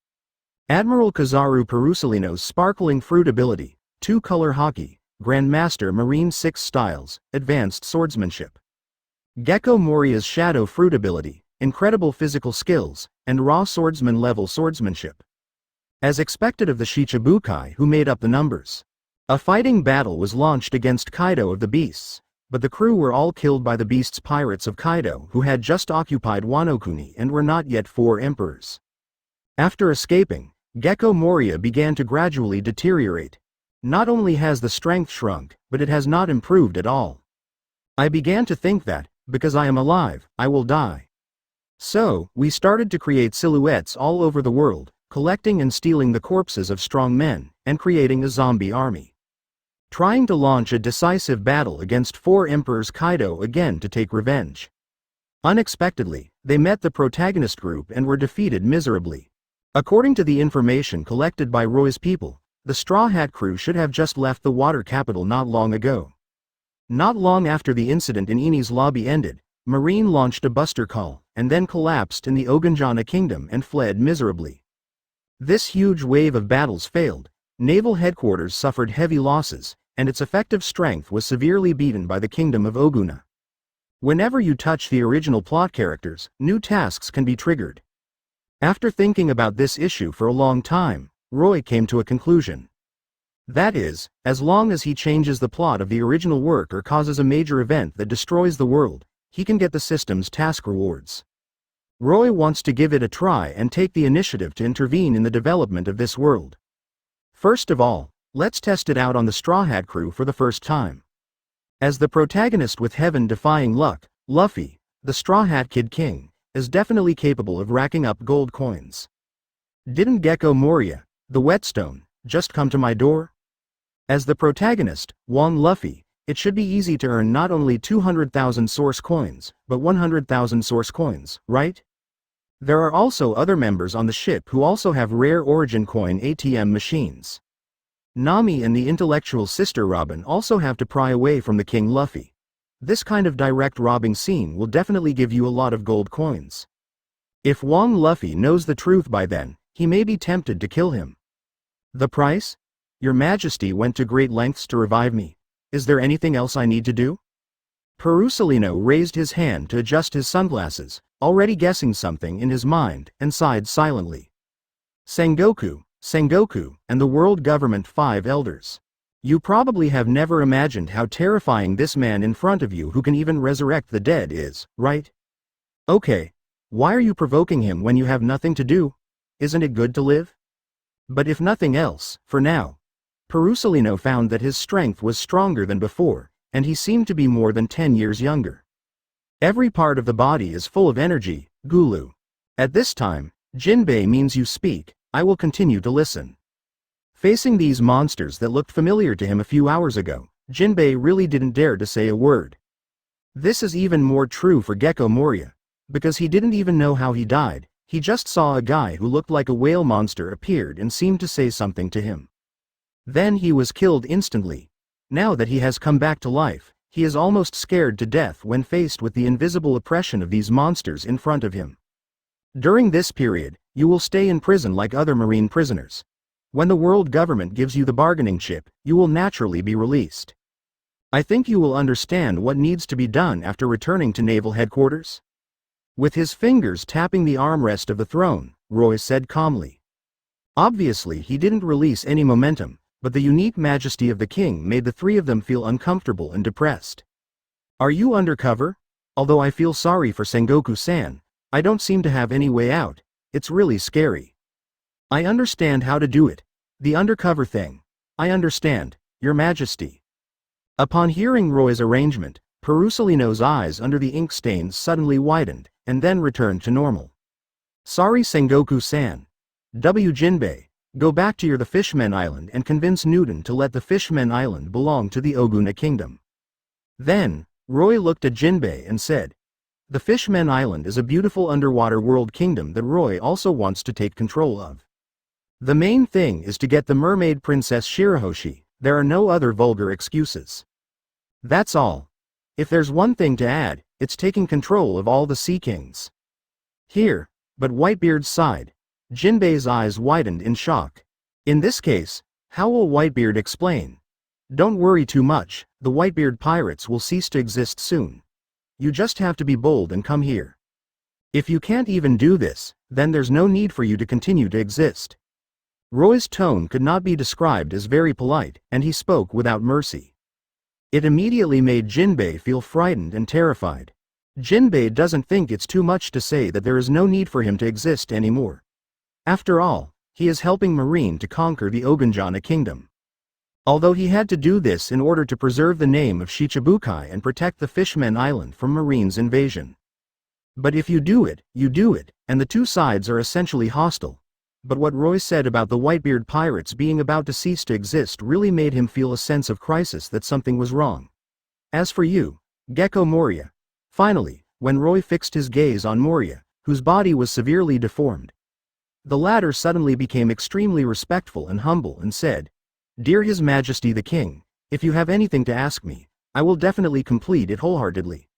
Admiral Kizaru Perusalino's sparkling fruit ability, 2-color hockey, Grandmaster Marine 6 styles, advanced swordsmanship. Gecko Moriya's shadow fruit ability, incredible physical skills, and raw swordsman level swordsmanship. As expected of the Shichibukai who made up the numbers. A fighting battle was launched against Kaido of the Beasts, but the crew were all killed by the Beasts pirates of Kaido who had just occupied Wano-kuni and were not yet 4 emperors. After escaping, Gecko Moria began to gradually deteriorate. Not only has the strength shrunk, but it has not improved at all. I began to think that, because I am alive, I will die. So, we started to create silhouettes all over the world, collecting and stealing the corpses of strong men, and creating a zombie army. Trying to launch a decisive battle against 4 emperors Kaido again to take revenge. Unexpectedly, they met the protagonist group and were defeated miserably. According to the information collected by Roy's people, the Straw Hat crew should have just left the water capital not long ago. Not long after the incident in Eni's lobby ended, Marine launched a buster call, and then collapsed in the Oganjana kingdom and fled miserably. This huge wave of battles failed, naval headquarters suffered heavy losses, and its effective strength was severely beaten by the kingdom of Oguna. Whenever you touch the original plot characters, new tasks can be triggered. After thinking about this issue for a long time, Roy came to a conclusion. That is, as long as he changes the plot of the original work or causes a major event that destroys the world, he can get the system's task rewards. Roy wants to give it a try and take the initiative to intervene in the development of this world. First of all, let's test it out on the Straw Hat crew for the first time. As the protagonist with heaven-defying luck, Luffy, the Straw Hat Kid King, is definitely capable of racking up gold coins. Didn't Gecko Moria, the whetstone, just come to my door? As the protagonist, Wong Luffy, it should be easy to earn not only 200,000 source coins, but 100,000 source coins, right? There are also other members on the ship who also have rare origin coin ATM machines. Nami and the intellectual sister Robin also have to pry away from the King Luffy. This kind of direct robbing scene will definitely give you a lot of gold coins. If Wong Luffy knows the truth by then, he may be tempted to kill him. The price? Your Majesty went to great lengths to revive me. Is there anything else I need to do? Perusalino raised his hand to adjust his sunglasses, already guessing something in his mind, and sighed silently. Sengoku, and the world government 5 elders. You probably have never imagined how terrifying this man in front of you who can even resurrect the dead is, right? Okay. Why are you provoking him when you have nothing to do? Isn't it good to live? But if nothing else, for now. Perusalino found that his strength was stronger than before, and he seemed to be more than 10 years younger. Every part of the body is full of energy, Gulu. At this time, Jinbei means you speak, I will continue to listen. Facing these monsters that looked familiar to him a few hours ago, Jinbei really didn't dare to say a word. This is even more true for Gecko Moria, because he didn't even know how he died, he just saw a guy who looked like a whale monster appeared and seemed to say something to him. Then he was killed instantly. Now that he has come back to life, he is almost scared to death when faced with the invisible oppression of these monsters in front of him. During this period, you will stay in prison like other marine prisoners. When the world government gives you the bargaining chip, you will naturally be released. I think you will understand what needs to be done after returning to naval headquarters. With his fingers tapping the armrest of the throne, Roy said calmly. Obviously he didn't release any momentum, but the unique majesty of the king made the 3 of them feel uncomfortable and depressed. Are you undercover? Although I feel sorry for Sengoku-san, I don't seem to have any way out. It's really scary. I understand how to do it. The undercover thing. I understand, Your Majesty. Upon hearing Roy's arrangement, Perusolino's eyes under the ink stains suddenly widened, and then returned to normal. Sorry Sengoku-san. Jinbei, go back to the Fishmen Island and convince Newton to let the Fishmen Island belong to the Oguna Kingdom. Then, Roy looked at Jinbei and said, the Fishmen Island is a beautiful underwater world kingdom that Roy also wants to take control of. The main thing is to get the mermaid princess Shirahoshi. There are no other vulgar excuses. That's all. If there's one thing to add, it's taking control of all the Sea Kings. Here, but Whitebeard sighed. Jinbei's eyes widened in shock. In this case, how will Whitebeard explain? Don't worry too much, the Whitebeard pirates will cease to exist soon. You just have to be bold and come here. If you can't even do this, then there's no need for you to continue to exist. Roy's tone could not be described as very polite, and he spoke without mercy. It immediately made Jinbei feel frightened and terrified. Jinbei doesn't think it's too much to say that there is no need for him to exist anymore. After all, he is helping Marine to conquer the Ogunjana kingdom. Although he had to do this in order to preserve the name of Shichibukai and protect the Fishmen Island from Marine's invasion. But if you do it, and the two sides are essentially hostile. But what Roy said about the Whitebeard pirates being about to cease to exist really made him feel a sense of crisis that something was wrong. As for you, Gecko Moria. Finally, when Roy fixed his gaze on Moria, whose body was severely deformed, the latter suddenly became extremely respectful and humble and said, Dear His Majesty the King, if you have anything to ask me, I will definitely complete it wholeheartedly.